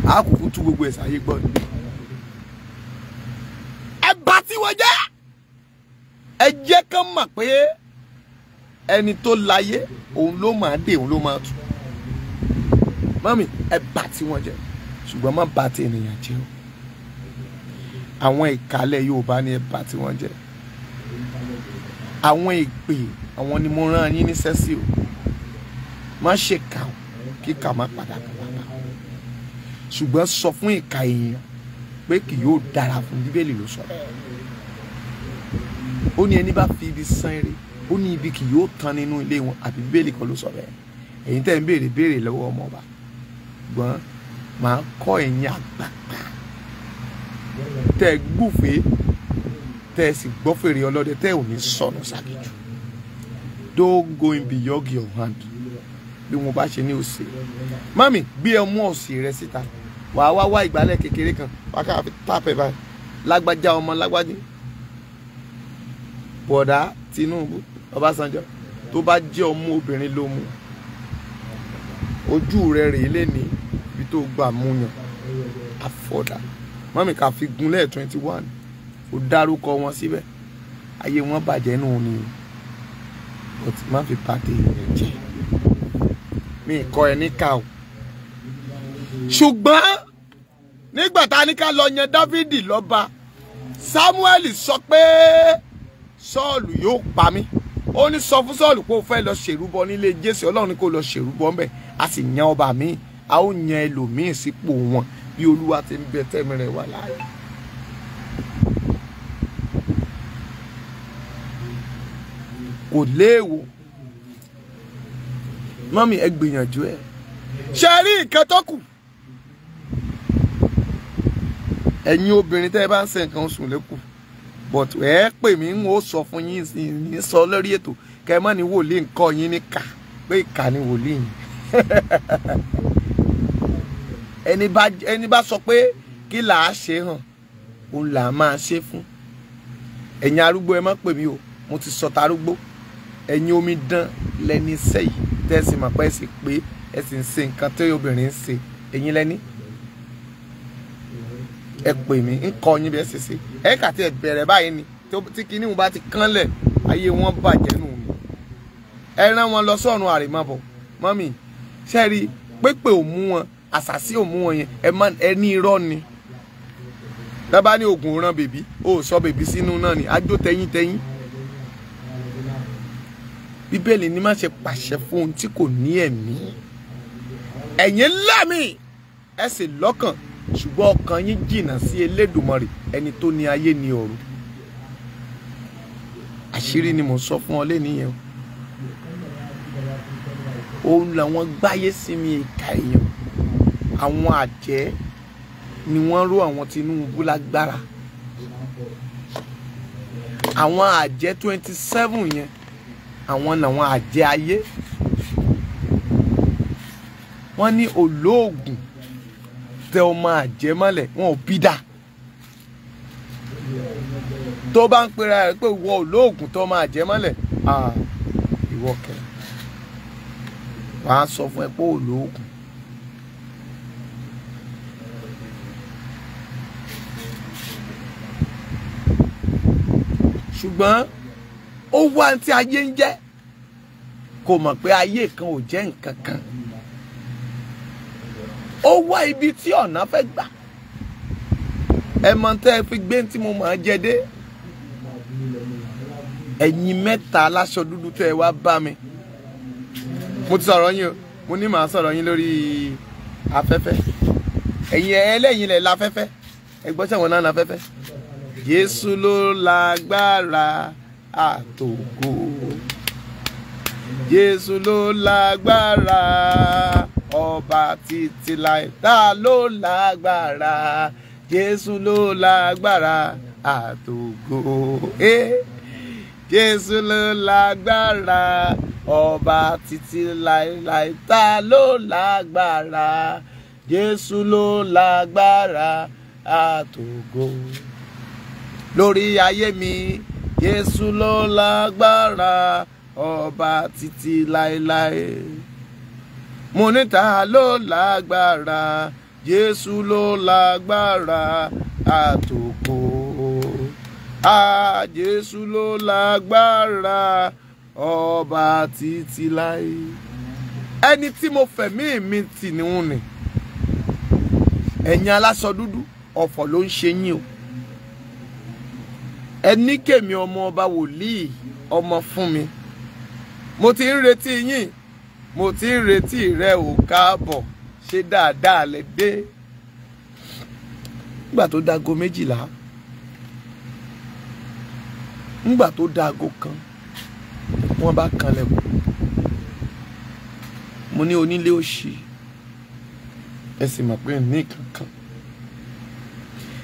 A kò tú gbogbo ẹ̀sà ayé gbọ́ ni. Ẹ bá tí wọ́n jẹ́. Ẹ jẹ́ kán mọ̀ pé ẹni tó láyé òun ló máa dé, òun ló máa tú. Mami, ẹ bá tí wọ́n jẹ́, ṣùgbọ́n má bá tí ènìyàn jẹ́ o. Àwọn ìkàlẹ̀ Yorùbá ni ẹ bá tí wọ́n jẹ́. Àwọn ìpè, àwọn ni mo rán yín níṣẹ́ sí o. Má ṣe kà ó, kí kà má padà bọ̀ bàbá. Ṣùgbọ́n sọ fún ìkà èèyàn pé kì yóò dára fún. Bíbélì ló sọ. Ó ní ẹni bá fi ibi san ire, ó ní ibi kì yóò tán nínú ilé wọn. Àbí Bíbélì kan ló sọ bẹ́ẹ̀. Ẹ̀yin tẹ́ ń béèrè lọ́wọ́ ọmọ ọba. Ṣùgbọ́n màá kọ́ ẹ̀yin àgbàgbà tẹ́ gbùfé, tẹ́ sì gbọ́ fèrè ọlọ́dẹ, tẹ́ ò ní sọnù ságijù. Don't go in beyond your hand. Bí mo bá ṣe ní òsè. Mami, gbé ọmú òsì rẹ síta. Wàá wá ìgbálẹ̀ kékeré kan, wàá ká fi tápẹ̀ báyìí. Lágbájá ọmọ lágbájí. Bọ̀dá Tinubu, Ọbásanjọ́. tó bá jẹ́ ọmọ obìnrin ló mú ojú rẹ̀ rèé lẹ́ni ibi tó gbà mú yàn àfọ̀dà mọ́mì ká fi gúnlẹ̀ 21 ó dárúkọ wọn síbẹ̀ ayé wọn bàjẹ́ nù ni ó ti má fi pàtẹ rẹ̀ jẹ́ mi kọ́ ẹ ní ká o ṣùgbọ́n nígbà tá a ní ká lọ yan Dáfídì lọ́ba Sámúẹ́lì sọ pé Sọ́ọ̀lù yóò pa mí ó ní sọ fún Sọ́ọ̀lù pé ó fẹ́ lọ ṣèrúbọ nílé Jésè Ọlọ́run ní kó lọ ṣèrúbọ ńbẹ̀ a sì yan ọba míì a ó yan ẹlòmíì sípò wọn bí Olúwa ti ń bẹ tẹ́mi rẹ̀ wà láàyè. kò léèwọ̀ mọ́mí ẹ gbìyànjú ẹ ṣe rí nǹkan tó kù ẹ̀yin obìnrin tẹ́ ẹ bá ń ṣe nǹkan oṣù lẹ́kù but ẹ pè mí ń ó sọ fún yín ní sọ lórí ètò kẹ́ ẹ má ní wòlíì nǹkan yín ní kà pé ìkà ni wòlíì yín ẹni bá sọ pé kí là á ṣe hàn òun là á máa ṣe fún ẹ̀yin arúgbó ẹ má pè mí o mo ti sọ tarúgbó ẹ̀yin omidan lẹ́ni sẹ́yìn tẹ́sí mọ̀ pé ẹ sì pé ẹ sì ń ṣe nǹkan tí obìnrin ń ṣe ẹ̀yin lẹ́ni ẹ pè mí ń kọ́ yín bí ẹ ṣe ṣe ẹ kà tí ẹ bẹ̀rẹ̀ báyìí ni tí kinní wọn bá ti kánlẹ̀ ayé wọn bàjẹ́ nù mí ẹ rán wọn lọ sọ́run àrèmábọ̀ mọ́mì ṣe rí pépè ò mú wọn àṣàsí ò mú wọn yẹn ẹ ní irọ́ ni dábàá ní oògùn ran bèbí ó sọ bèbí sínú náà ni ajó tẹyín Bíbélì ní má ṣe pàṣẹ fún ohun tí kò ní ẹ̀mí ẹ̀yin lámì ẹ sì lọ́kàn ṣùgbọ́n ọkàn yín jìnnà sí Elédùmarè ẹni tó ní ayé ní ọ̀run àṣírí ni mo sọ fún ọ lẹ́nìyẹn òun làwọn gbáyé sí mi ìka èèyàn àwọn àjẹ́ ni wọ́n ró àwọn Tinubu lágbára àwọn àjẹ́ 27 yẹn àwọn làwọn àjẹ́ ayé wọ́n ní olóògùn tẹ ọmọ àjẹ́ mọ́lẹ̀ wọn ò bí dà tó bá ń pera rẹ̀ pé ìwọ olóògùn tẹ ọmọ àjẹ́ mọ́lẹ̀ ìwọ kẹ wàá sọ fún ẹ pé olóògùn ṣùgbọ́n ó wá tí ayé ń jẹ́ kò mọ̀ pé ayé kan ò jẹ́ nǹkan kan ó wá ibi tí ọ̀nà fẹ́ gbà ẹ mọ̀ tẹ́ ẹ fi gbé tí mo máa jẹ dé ẹ̀yin mẹ́ta aláṣọ dúdú tẹ́ ẹ wá bá mi mo ti sọ̀rọ̀ yín o mo ní màá sọ̀rọ̀ yín lórí afẹ́fẹ́ ẹ̀yin ẹlẹ́yin lẹ̀ láfẹ́fẹ́ ẹ gbọ́ sẹ́wọ̀n náà láfẹ́fẹ́ Jésù ló lágbára àtògo Jésù ló lágbára ọba títí láì ta ló lágbára Jésù ló lágbára àtògo Jésù ló lágbára ọba títí láì ta ló lágbára Jésù ló lágbára àtògo lórí ayé mi Jésù ló lágbára ọba títí láéláé mo ní ta ló lágbára Jésù ló lágbára àtòkò Jésù ló lágbára ọba títí láé ẹni tí mo fẹ̀mí mi tì níhun ni ẹ̀yin aláṣọ dúdú ọ̀fọ̀ ló ń ṣe yín o ẹni kèmí ọmọ ọba wòlíì ọmọ fún mi mo ti ń retí yín mo ti ń retí rẹ ò káàbọ̀ ṣe dáadáa lẹ dé nígbà tó dago 12 nígbà tó dago 1 wọ́n bá kanlẹ̀kùn mo ní onílé òṣì ẹ sì mọ̀ pé ní kankan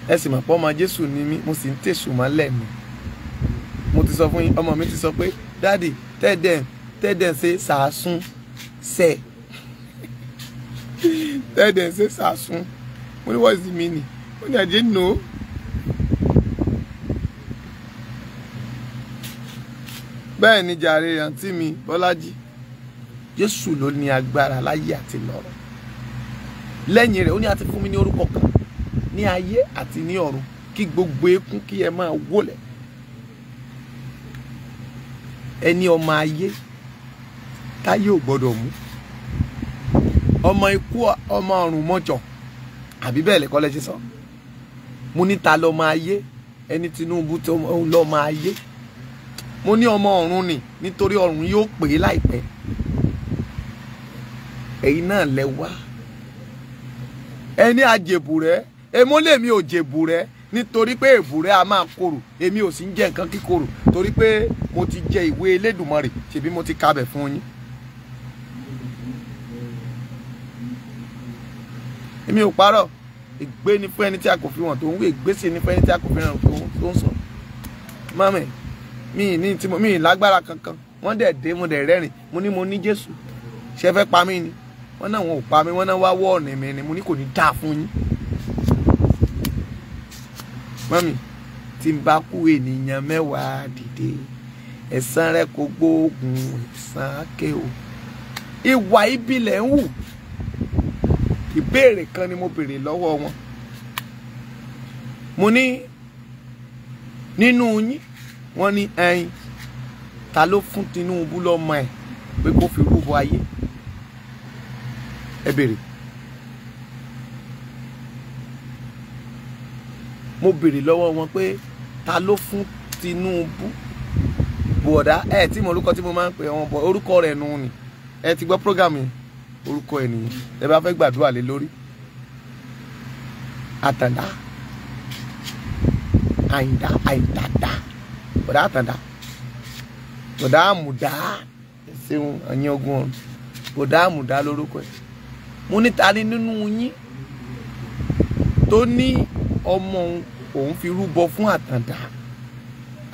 ẹ sì mọ̀ pé ọmọ Jésù ni mí mo sì ń tẹ̀sù mọ́lẹ̀ mi mo ti sọ fún yín ọmọ mi ti sọ pé dáàdì tẹ́ẹ̀dẹ̀ ṣe sàásún sẹ̀ tẹ́ẹ̀dẹ̀ ṣe sàásún mo ní what's the meaning mo ní I didn't know bẹ́ẹ̀ ni jàre àǹtí mi Bọ́lájí, Jésù ló ní agbára láyé àti lọ́run. Lẹ́yìn rẹ̀ ó ní a ti fún mi ní orúkọ kan ní ayé àti ní ọ̀run kí gbogbo eékún kí ẹ máa wólẹ̀. Ẹni ọmọ ayé táyé ò gbọ́dọ̀ mú, ọmọ ikú ọmọ ọ̀run mọ́jọ, àbí bẹ́ẹ̀ lẹ́kọ́ lẹ́sẹ̀ sọ. Mo ní ta lọ́mọ ayé, ẹni Tinubu tó lọ́mọ ayé. Mo ní ọmọ ọ̀run ni, nítorí ọ̀run yóò pè é láìpẹ́. Ẹ̀yin náà lẹ wá. Ẹni àjèbùrẹ́, èmo lèmi ò jèbùrẹ́ nítorí pé èbùrẹ́ a máa korò, èmi ò sì ń jẹ nǹkan kíkorò torí pé mo ti jẹ ìwé Elédùmarè, ṣebí mo ti kabẹ̀ fún yín. Èmi ò parọ́, ègbé ni fún ẹni tí a kò fi hàn tó ń wé, ègbé sì ni fún ẹni tí a kò fi hàn tó ń sọ. Mami, mi lágbára kankan, wọ́n dẹ̀ dé, mo dẹ̀ rẹ́rìn, mo ní Jésù, ṣé fẹ́ pa mí ni? Wọ́n náà wọn ò pa mí, wọ́n náà wá wọ́ ọ̀nà mi ni, mo ní kò ní dáa fún yín. Mami, tí n bá kú ènìyàn 10 dìde, ẹ̀san rẹ̀ kò gbóògùn ẹ̀san ké o. Ìwà ìbílẹ̀ ń hù. Ìbéèrè kan ni mo béèrè lọ́wọ́ wọn. Mo ní nínú yín, wọ́n ní ẹ̀yin, ta ló fún Tinubu lọ́mọ ẹ̀ pé kó fi rúbọ ayé? Ẹ béèrè. Mo béèrè lọ́wọ́ wọn pé ta ló fún Tinubu bọ̀dá ẹ tí mo orúkọ tí mo máa ń pè wọn bọ̀ orúkọ rẹ̀ nù ni. Ẹ ti gbọ́ program yẹn, orúkọ ẹ̀ nìyẹn. Ẹ bá fẹ́ gbàdúrà lé lórí. Àtàndá, Àyìndá, Àyìndàdá, bọ̀dá Àtàndá, bọ̀dá Àmùdá, ẹ̀sìn àyìn ogun ọ̀run, bọ̀dá Àmùdá lórúkọ ẹ̀. Mo ní ta ni nínú yín tó ní ọmọ òun fi rúbọ fún Àtàndá,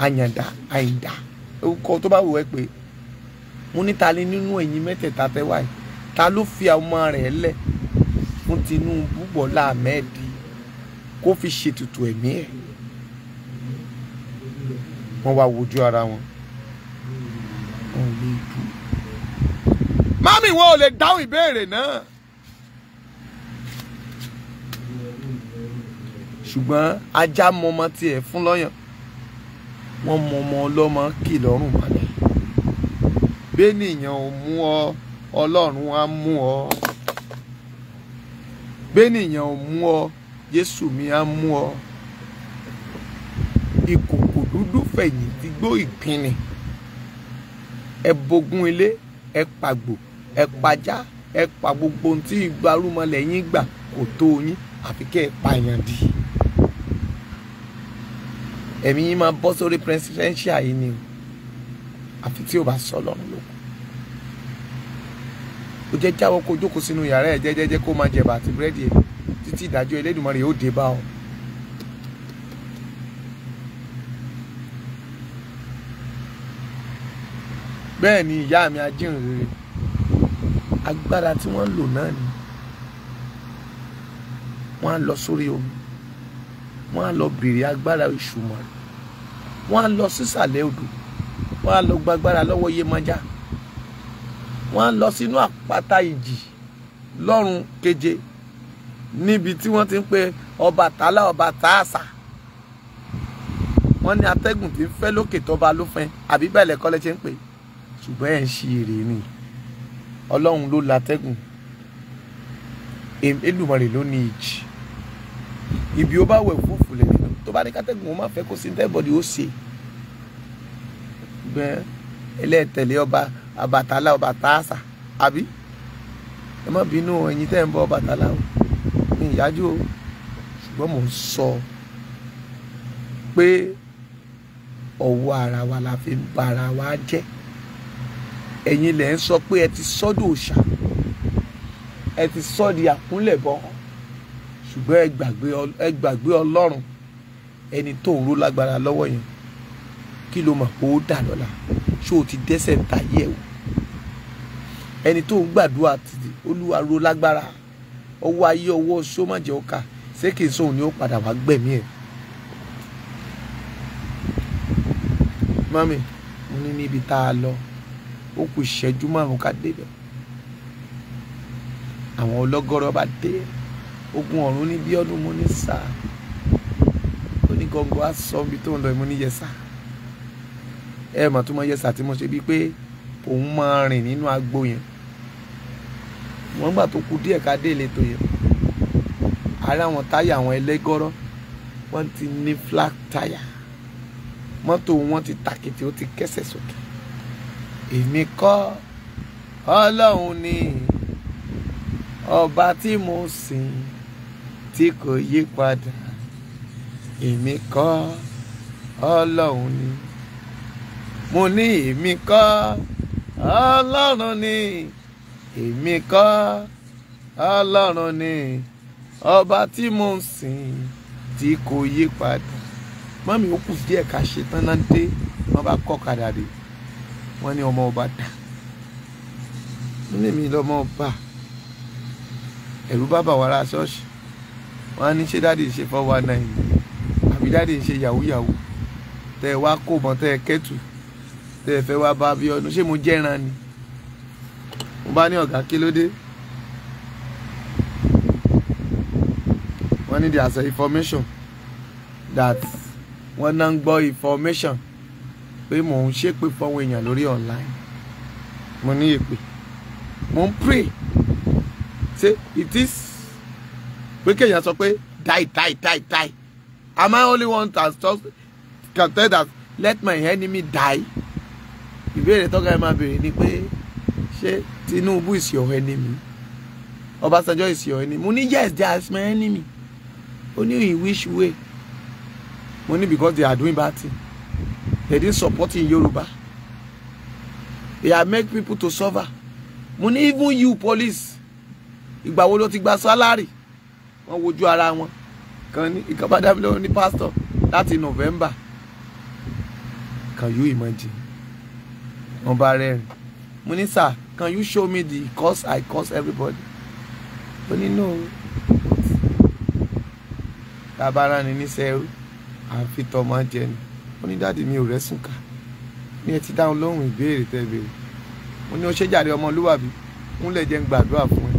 Àyàndá, Àyìndá, orúkọ tó bá wù ẹ́ pé. Mo ní ta ni nínú ẹ̀yin mẹ́tẹ̀ẹ̀ta tẹ́wà yìí, ta ló fi ọmọ rẹ̀ lẹ̀ fún Tinubu Bọ́lá Ahmed kó fi ṣètùtù ẹ̀mí ẹ̀? Wọ́n wá wojú ara wọn. Wọ́n lè dù. Mami, wọn ò lè dáhùn ìbéèrè náà. Ṣùgbọ́n ajá mọ ọmọ tiẹ̀ fún lọ́yàn, wọ́n mọ ọmọ ọlọ́mọ kì lọ́rùn mọ́lẹ̀. Bénìyàn ò mú ọ, Ọlọ́run á mú ọ. Bénìyàn ò mú ọ, Jésù mi á mú ọ. Ìkòkò dúdú fẹ̀yìn ti gbó ìpinni. Ẹ bogún ilé, ẹ pàgbò, ẹ pajá, ẹ pa gbogbo ohun tí ìgbárùmọlẹ̀ yín gbà kò tó yín, àfi kẹ́ ẹ pààyàn dì. Ẹ̀mí yín máa bọ́ sórí presidential yìí ni o, àfi tí o bá sọ lọ́run lóko. Ó jẹ́ jáwọ́ kó jókòó sínú yàrá ẹ̀ jẹ́jẹ́jẹ́ kó máa jẹ̀bà àti búrẹ́dì ẹ̀ títí ìdájọ́ Elédùmarè yóò dé bá ọ. Bẹ́ẹ̀ ni ìyá mi ajínrere, agbára tí wọ́n lò náà ni wọ́n á lọ sórí omi, wọ́n á lọ bèrè agbára Èṣùmàrè, wọ́n á lọ sísàlẹ̀ odò, wọ́n á lọ gbàgbára lọ́wọ́ Yemọja, wọ́n á lọ sínú àpáta ìjì lọ́run keje níbi tí wọ́n ti ń pe Ọbàtálá Ọbàtáàsà. Wọ́n ní atẹ́gùn tí ń fẹ́ lókè tọ́ba ló fẹ́, àbí bẹ́ẹ̀ lẹ́kọ́ lẹ́ ṣe ń pè. Ṣùgbọ́n ẹ̀ ń ṣe èrè ni, Ọlọ́run ló látẹ́gùn, Elédùmarè ló ní ìjì. Ibi ó bá wẹ̀ fúfú lẹ̀ nínú, tó bá ní kátẹ́gùn ó má fẹ́ kó sí tẹ́bọ̀dì ó ṣe. Gbẹ́ ẹlẹ́tẹ̀lé Ọbàtálá Ọbàtáàsà, àbí? Ẹ má bínú ẹ̀yin tẹ́ ń bọ Ọbàtálá o, ní ìyájú o, ṣùgbọ́n mò ń sọ pé ọwọ́ ara wa la fi ń ba ara wa jẹ́. Ẹ̀yin lẹ̀ ń sọ pé ẹ ti sọ́dọ̀ òòṣà, ẹ ti sọ́ di àkúnlẹ̀bọ, ṣùgbọ́n ẹ gbàgbé Ọlọ́run, ẹni tó ń ró lágbára lọ́wọ́ yẹn. Kí ló mọ̀ pé ó dà lọ́la? Ṣé o ti dẹ́ṣẹ̀ ń ta yẹ̀ o? Ẹni tó ń gbàdúrà títí Olúwa ró lágbára, ọwọ́ ayé ọwọ́ sómọ̀jẹ̀ ọkà, ṣé kìí sóhun ni ó padà wá gbẹ̀mí ẹ̀? Mami, mo ní níbi tá a lọ ó kù ìṣẹ́jú 5 ká débẹ̀. Àwọn ọlọ́gọ́rọ̀ bá dé ogun ọ̀run ní bí ọdún mo ní sá ó ní gọ́ngọ́ á sọ bí tó ń lọ mo ní yẹsà ẹ mà tó mọ yẹsà tí mo ṣe bíi pé òun máa rìn nínú agbo yẹn. Wọ́n gbà tó kù díẹ̀ ká dé ìletò yẹn ara àwọn táyà àwọn ẹlẹ́gọ́rọ́ wọ́n ti ní flat táyà mọ́tò wọn ti tàkìtì ó ti kẹ́sẹ̀ sókè. Èmi kọ́ Ọlọ́run ni ọba tí mo sìn tí kò yí padà. Èmi kọ́ Ọlọ́run ni mo ní èmi kọ́ Ọlọ́run ni èmi kọ́ Ọlọ́run ni ọba tí mo sìn tí kò yí padà. Mọ́mí ó kù díẹ̀ ká ṣe tán náà dé wọ́n bá kọ́ kadà dé wọ́n ní ọmọ ọba dà wọ́n ní mi lọ́mọ ọba. Ẹ̀rù bá bà wá ra ṣọ́ọ̀ṣì wọ́n á ní ṣé dáàdì ṣe 419 àbí dáàdì ṣe yahoo tẹ́ ẹ wá kó mọ́ tẹ́ ẹ kẹ́tù tẹ́ ẹ fẹ́ wá bá bí ọdún ṣé mo jẹ́ran ni. Mo bá ní ọ̀gá kí ló dé wọ́n ní there is information that wọ́n náà ń gbọ́ information pé mò ń ṣépè fọ́wọ́ èèyàn lórí online. Mo ní èpè mo ń pray say it is pé kéèyàn sọ pé die. Am I only one that can tell that let my enemy die? Ìbéèrè tọ́ka ẹ máa béèrè ni pé ṣé Tinubu is your enemy? Ọbásanjọ́ is your enemy? Mo ní yes, they is my enemy. Only in which way? Mo ní because they are doing bad thing. They didn't support in Yoruba. They are make people to suffer. Mo ní even you police. Ìgbà wo ló ti gba salary? Wọ́n wojú ara wọn. Kan ní ìkàbádá ló ní pastor láti November. Can you imagine? Wọ́n bá rẹ́rìn. Mo ní sir, can you show me the cost I cost everybody? Mo ní no. Tabara ni níṣẹ́ àfi tọmọ jẹ ni. Mo ní dáàdi mi ò rẹ́sùn ká. Mi ẹ ti dáhùn lóhùn ìbéèrè tẹ́ béèrè. Mo ní ó ṣe jàre ọmọlúwàbí. Kúnlẹ̀ jẹ́ ń gbàdúrà fún ẹ.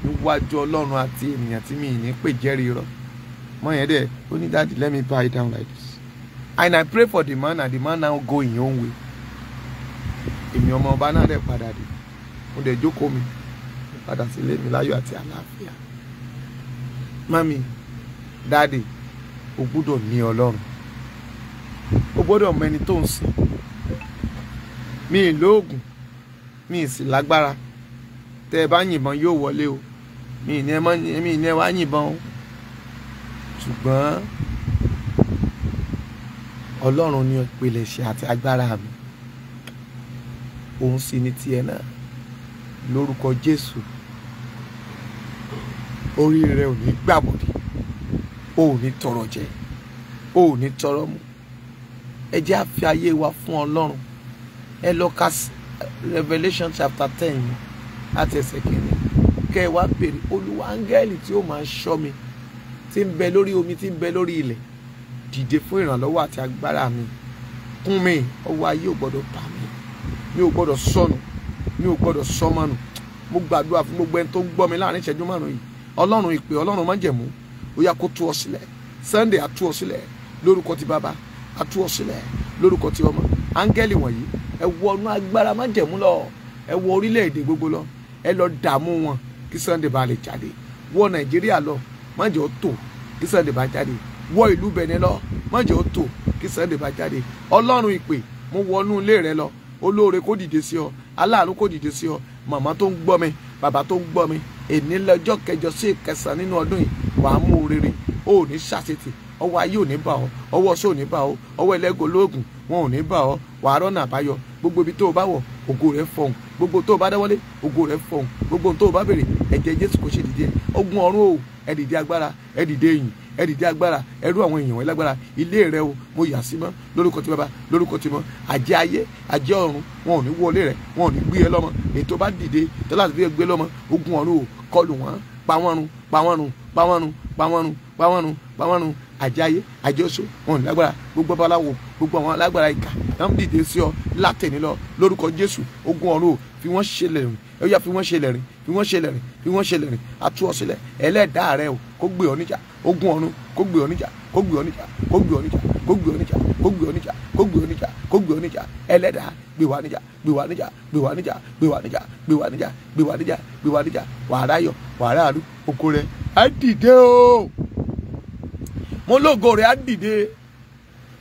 Níwájú Ọlọ́run àti ènìyàn tí mi ní pè jẹ́rìí irọ́. Mọ́ yẹn dẹ̀ ó ní dáàdi let me bow down like this. And I pray for the man and the man now go in your own way. Èmi ọmọ ọba náà dẹ̀ padà dé. Mo dẹ̀ jókòó mi. Padà sílé mi láyọ̀ àti àlàáfíà. Mami, dáàdi, o gbọ́dọ̀ ní Ọlọ́run. O gbọ́dọ̀ mọ ẹni tó ń sìn. Mi ì lóògùn, mi ì sì lágbára. Tẹ́ ẹ bá yìnbọn yóò wọlé o. Mi ì ní ẹ wá yìnbọn o. Ṣùgbọ́n Ọlọ́run ni ìpilẹ̀ṣẹ̀ àti agbára mi. Òun sì ni tiẹ̀ náà. Lórúkọ Jésù. Orí rẹ ò ní gbàbọ̀dé. O ò ní tọrọ jẹ. O ò ní tọrọ mu. Ẹ jẹ́ á fi ayé wa fún Ọlọ́run. Ẹ lọ ka Revelation chapter 10 láti ẹsẹ̀ kìíní. Kẹ́ ẹ wá béèrè Olúwa áńgẹ́lì tí ó máa ń ṣọ́ mi tí ń bẹ lórí omi tí ń bẹ lórí ilẹ̀ dìde fún ìrànlọ́wọ́ àti agbára mi. Kún mi ọwọ́ ayé ò gbọ́dọ̀ bà mí. Mi ò gbọ́dọ̀ sọnù. Mi ò gbọ́dọ̀ sọmọnù. Mo gbàdúrà fún gbogbo ẹni tó ń gbọ́ mi láàrin ìṣẹ́jú 5 yìí. Ọlọ́run ìpè Ọlọ́run májẹ̀mú ó yá kó tú ọ sílẹ̀. Sunday á tú ọ sílẹ̀ lórúkọ ti bàbá á tú ọ sílẹ̀ lórúkọ ti ọmọ. Áńgẹ́lì wọ̀nyí ẹ wọnú agbára májẹ̀mú lọ. Ẹ wọ orílẹ̀-èdè gbogbo lọ. Ẹ lọ dààmú wọn kí Sunday bá lè jáde. Wọ Nàìjíríà lọ má jẹ́ ó tò kí Sunday bá jáde. Wọ ìlú Benin lọ má jẹ́ ó tò kí Sunday bá jáde. Ọlọ́run ìpè mo wọnú ilé rẹ lọ. Olóore kó dìde sí ọ. Aláàánú kó dìde sí ọ. Màmá tó ń gbọ́ mi, bàbá tó ń gbọ́ mi, èní lọ́jọ́ kẹjọ sí ìkẹsàn nínú ọdún yìí wàá mú rere. O ò ní ṣàṣetì. Ọwọ́ ayé ò ní bà ọ́. Ọwọ́ ọ̀ṣọ́ ò ní bà ọ́. Ọwọ́ ẹlẹ́gò lóògùn wọn ò ní bà ọ́. Wàá rọ́nà àbáyọ. Gbogbo ibi tó o bá wọ̀ ògo rẹ̀ fọhùn. Gbogbo tó o bá dáwọ́lé ògo rẹ̀ fọhùn. Gbogbo tó o bá béèrè ẹ̀jẹ̀ Jésù kò ṣe dìde. Ogun ọ̀run o ẹ dìde agbára, ẹ dìde ìyìn, ẹ dìde agbára, ẹ rú àwọn èèyàn wọn lágbára. Ilé rẹ o mo yà sí mọ́ lórúkọ ti bàbá lórúkọ ti mọ́. Àjẹ́ ayé àjẹ́ ọ̀run wọn ò ní wọlé rẹ wọn ò ní gbé ẹ lọ́mọ. Ètò bá dìde tó láti fi gbé lọ́mọ ogun ọ̀run o kọlù wọn pa wọ́n run pa wọ́n run pa wọ́n run pa wọ́n run pa wọ́n run pàwọn run àjáyé àjọṣọ wọn ò lágbára gbogbo babaláwo gbogbo àwọn alágbára ìkà náà ń dìde sí ọ látẹ̀ní lọ lórúkọ Jésù ogun ọ̀run ò fi wọ́n ṣe lẹ́rìn ó yá fi wọ́n ṣe lẹ́rìn fi wọ́n ṣe lẹ́rìn fi wọ́n ṣe lẹ́rìn atú ọ sílẹ̀ ẹlẹ́dàá rẹ o kó gbé ọ níjà ogun ọ̀run kó gbé ọ níjà kó gbé ọ níjà kó gbé ọ níjà kó gbé ọ níjà kó gbé ọ níjà kó gbé ọ níjà kó gbé ọ níjà ẹlẹ́dàá gbé wa níjà gbé wa níjà gbé wa níjà gbé wa níjà gbé wa níjà gbé wa níjà gbé wa níjà wàrà yọ wàrà àrú oko rẹ á dìde o mo lógo rẹ á dìde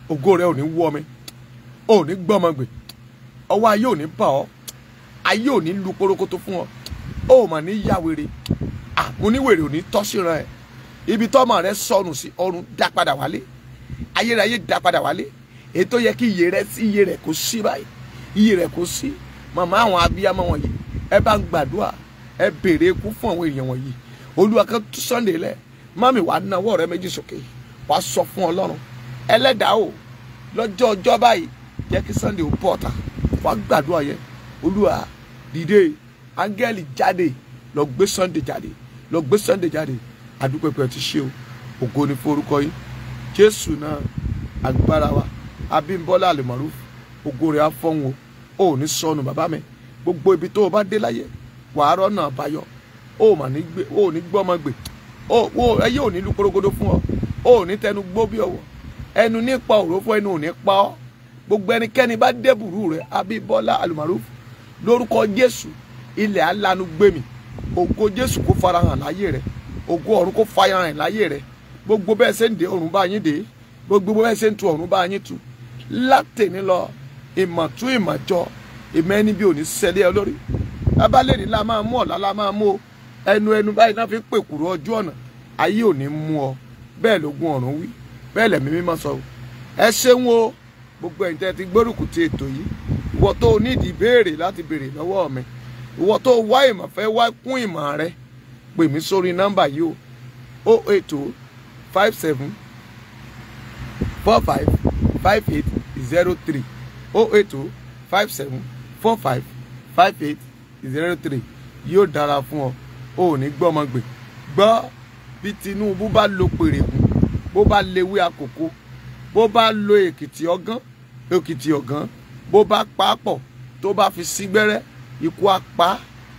ògo rẹ ò ní wọ mi ò ní gbọ́mọ gbè ọwọ́ ayé ò ní bà ọ́ ayé ò ní lu korokoto fún ọ ó mà ní yá wèrè àmúníwèrè ò ní tọ́ síran ẹ̀ ibi tọ́mọ rẹ sọnù sí ọ̀run dá padà wálé ayérayé dá padà wálé èyí tó yẹ kí iye rẹ kó sí báyìí iye rẹ kó sí màmá àwọn abiyamọ wọ̀nyí ẹ bá ń gbàdúrà ẹ béèrè ikú fún àwọn èèyàn wọ̀nyí Olúwa kan tú Sunday lẹ mami wàá nawọ́ rẹ méjì sókè wàá sọ fún Ọlọ́run ẹlẹ́dàá o lọ́jọ́ ọjọ́ báyìí jẹ́ kí Sunday ó bọ̀ ta wàá gbàdúrà yẹn Olúwa dìde áńgẹ́lì jáde lọ gbé Sunday jáde lọ gbé Sunday jáde àdúpẹ́pẹ́ ti ṣe o ògo ni fún orúkọ yìí Jésù náà agbára wa Abímbọ́lá Al-Maruf ògo rẹ̀ á fọ́hùn o ò ní sọnù bàbá mi gbogbo ibi tó o bá dé láyé wàá rọ́nà àbáyọ o mà ní gbé o ò ní gbọ́mọ gbè o ẹyẹ ò ní lu korogodo fún ọ o ò ní tẹnu gbó bí ọwọ́ ẹnu nípa òrófó ẹnu ò ní pa ọ́ gbogbo ẹnikẹ́ni bá débùrú rẹ̀ Abímbọ́lá Al-Maruf lórúkọ Jésù ilẹ̀ alanu gbé mi ògo Jésù kó farahàn láyé rẹ̀ ògo ọ̀run kó farahàn láyé rẹ̀ gbogbo bẹ́ẹ̀ ṣe ń dé ọ̀run bá yín dé gbogbo bẹ́ẹ̀ ṣe ń tu ọ̀run bá yín tu látẹ̀ní lọ ìmọ̀ tún ìmọ̀ jọ ìmọ̀ ẹni bí òní ṣẹlẹ̀ olórí abálẹ̀ní la máa mú ọ̀la la máa mú o ẹnu báyìí náà fi ń pèkúrò ọjọ́ ọ̀nà ayé òní mú ọ bẹ́ẹ̀ lógún ọ̀run wí bẹ́ẹ̀ lẹ̀mí mímọ́ sọ ẹ ṣeun o gbogbo ẹ̀yin tẹ́ ti gbórùkù ti ètò yìí ìwọ tó nídìí béèrè láti béèrè lọ́wọ́ mi ìwọ tó wá ìmọ̀ fẹ́ wá kún ìmọ̀ rẹ pè mí sórí nọ́mbà yìí o 08057 45 5803 08057 45 5803 yóò dára fún ọ ò ní gbọ́mọ gbè gbọ́ bí Tinubu bá lo pèrèkùn bó bá lewé àkókò bó bá lo èkìtì ọ̀gán bó bá pàápọ̀ tó bá fi sígbẹ́rẹ́ ikú apá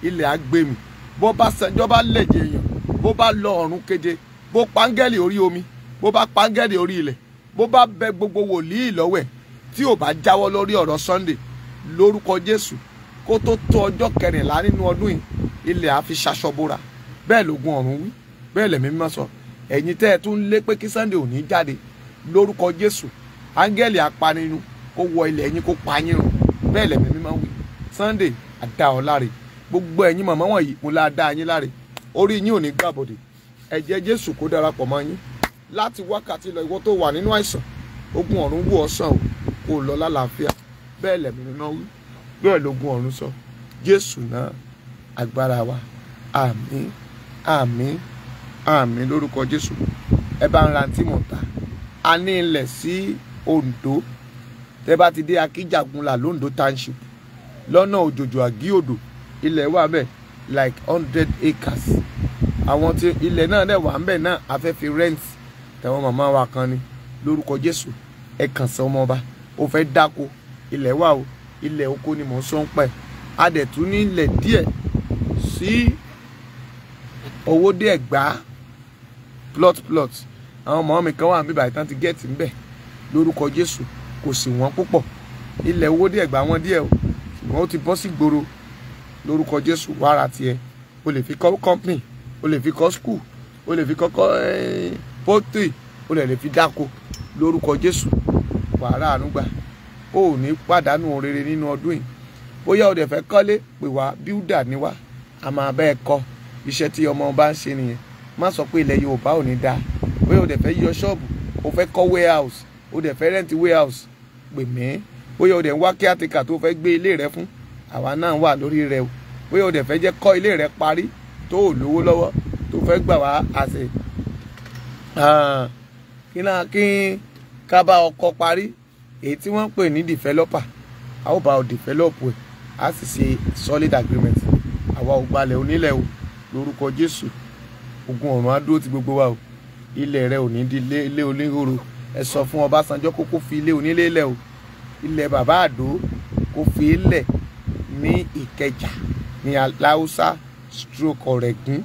ilẹ̀ agbèmí bó bá sanjọ́ bá lẹ̀jẹ̀ èèyàn bó bá lọ ọ̀run keje bó pángẹ́lì orí omi bó bá pángẹ́lì orí ilẹ̀ bó bá bẹ gbogbo wòlíì lọ́wẹ̀ tí ò bá jáwọ́ lórí ọ̀rọ̀ Sunday lórúkọ Jésù kó tó ọjọ́ 14 nínú ọdún yìí ilẹ̀ á fi ṣaṣọ bóra bẹ́ẹ̀ lógún ọ̀run wí bẹ́ẹ̀ lẹ̀mí mímọ́ sọ ẹ̀yin tẹ́ ẹ tún lé pé kí Sunday ò ní jáde lórúkọ Jésù áńgẹ́lì apanirun kó wọ ilẹ̀ yín kó pa yín run bẹ́ẹ̀ lẹ̀mí mímọ́ wí Sunday àdá ọ láre gbogbo ẹ̀yin màmá wọ̀nyí mo la dá yín láre orí yín ò ní gbàbọ̀dẹ̀ ẹ̀jẹ̀ Jésù kó darapọ̀ mọ́ yín láti wákàtí lọ ìwọ tó wà nínú àìsàn ogun ọ̀run wò ọ́ sàn o kó lọ lálàáfíà bẹ́ẹ̀ lẹ̀mí mímọ́ wí bẹ́ẹ̀ lógun ọ̀run sọ Jésù náà agbára wa àmín àmín àmín lórúkọ Jésù ẹ bá ń ra tí mò ń ta a ní ilẹ̀ sí Oǹdó tẹ́ bá ti dé Akíjàgunlà l'Oǹdó township lọ́nà òjòjò àgíòdò ilẹ̀ wà bẹ́ẹ̀ like 100 acres àwọn tí ilẹ̀ náà dẹ̀ wà ń bẹ̀ náà a fẹ́ fi rent tẹ̀wọ́n màmá wa kan ni lórúkọ Jésù ẹ kàn sí ọmọ ọba ó fẹ́ dáko ilẹ̀ wà o ilẹ̀ oko ni mò ń sọ ń pẹ́ a dẹ̀ tún ní ilẹ̀ díẹ̀ sí Owódé Ẹ̀gbá plot àwọn ọmọ mi kan wà níbí báyìí tán ti gẹ́ẹ̀tì ń bẹ̀ lórúkọ Jésù kò sì wọ́n púpọ̀ ilẹ̀ Owódé Ẹ̀gbá wọn díẹ̀ o ṣùgbọ́n ó ti bọ́ sí gbòòrò lórúkọ Jésù wàrà tiẹ̀ o lè fi kọ́ company o lè fi kọ́ school o lè fi kọ́kọ́ poultry o lè fi dáko lórúkọ Jésù wàrà ànúgbà o ò ní pàdánù rere nínú ọdún yìí bóyá o dẹ̀ fẹ́ kọ́lé pè wá builder ni wá a máa bẹ́ẹ̀ kọ́ iṣẹ́ tí ọmọ bá ń ṣe nìyẹn má sọ pé ilẹ̀ Yorùbá ò ní dáa bóyá o dẹ̀ fẹ́ yọ ṣọ́ọ̀bù o fẹ́ kọ́ warehouse o dẹ̀ fẹ́ rent warehouse pè mí bóyá o dẹ̀ ń wá caretaker tó fẹ́ gbé ilé rẹ fún àwa náà wà lórí rẹ o bóyá o dẹ̀ fẹ́ jẹ́ kọ́ ilé rẹ parí tó ò lówó lọ́wọ́ tó fẹ́ gbà wá àṣẹ kí ká bá ọkọ̀ parí èyí tí wọ́n ń pè ní developer a ó bá ọ develop ẹ̀ a sì ṣe solid agreement àwa ò gbalẹ̀ onílẹ̀ o lórúkọ Jésù ogun ọ̀run á dúró ti gbogbo wa o ilẹ̀ rẹ ò ní di ilé oníhoro. Ẹ sọ fún Ọbásanjọ́ kó fi ilé onílé lẹ̀ o. Ilẹ̀ bàbá Àdó kó fi lẹ̀ ní Ìkẹjà ní Aláùsá stroke Ọ̀rẹ́gùn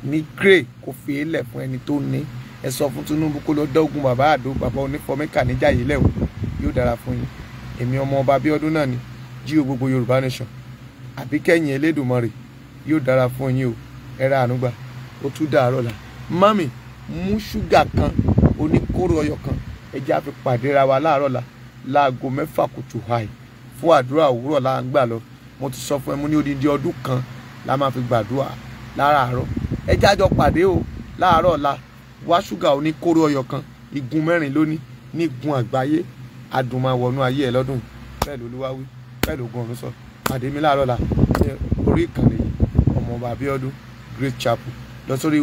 ní Grey kó fi lẹ̀ fún ẹni tó ní. Ẹ sọ fún Tinubu kó lọ dógun bàbá Àdó bàbá onífọmẹ́kà níjàyè lẹ̀ o. Yóò dára fún yín. Èmi ọmọ ọba Abíọ́dún náà ni jí o gbogbo Yorùbá nation. Àbí kẹ́yìn Elédùmarè yóò dára fún yín o. Ẹ ra àánú gbà. Ó tún dàárọ̀ la. Mami mú ṣúgà kan oníkóró ọyọ kan ẹ jẹ́ á fi pàdé ra wa láàárọ̀ la láago 6 kùtù hàì fún àdúrà òwúrọ̀ là ń gbà lọ. Mo ti sọ fún ẹ mo ní odidi ọdún kan la máa fi gbàdúrà láràárọ̀. Ẹ jẹ́ á jọ pàdé o láàárọ̀ la. Wá ṣúgà oníkóró ọyọ kan igun 4 lóní ní igun àgbáyé adùn máa wọnú ayé ẹ lọ́dún. Bẹ́ẹ̀ l'Olúwa wí bẹ́ẹ̀ l'Ògùn ọ̀run sọ. Pàdé mi láàárọ̀ la ní orí ìkànnì Ọmọọba Abíọ́dún Great Chapel. Lọ sórí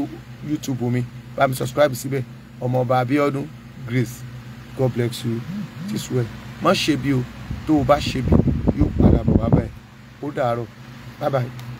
YouTube mi bá mi subscribe síbẹ̀ Ọmọọba Abíọ́dún Grace. God bless you this way. Má ṣe bí o tó o bá ṣe bí yóò padà bọ̀ wá báyìí. Ó dàárọ̀. Bye bye.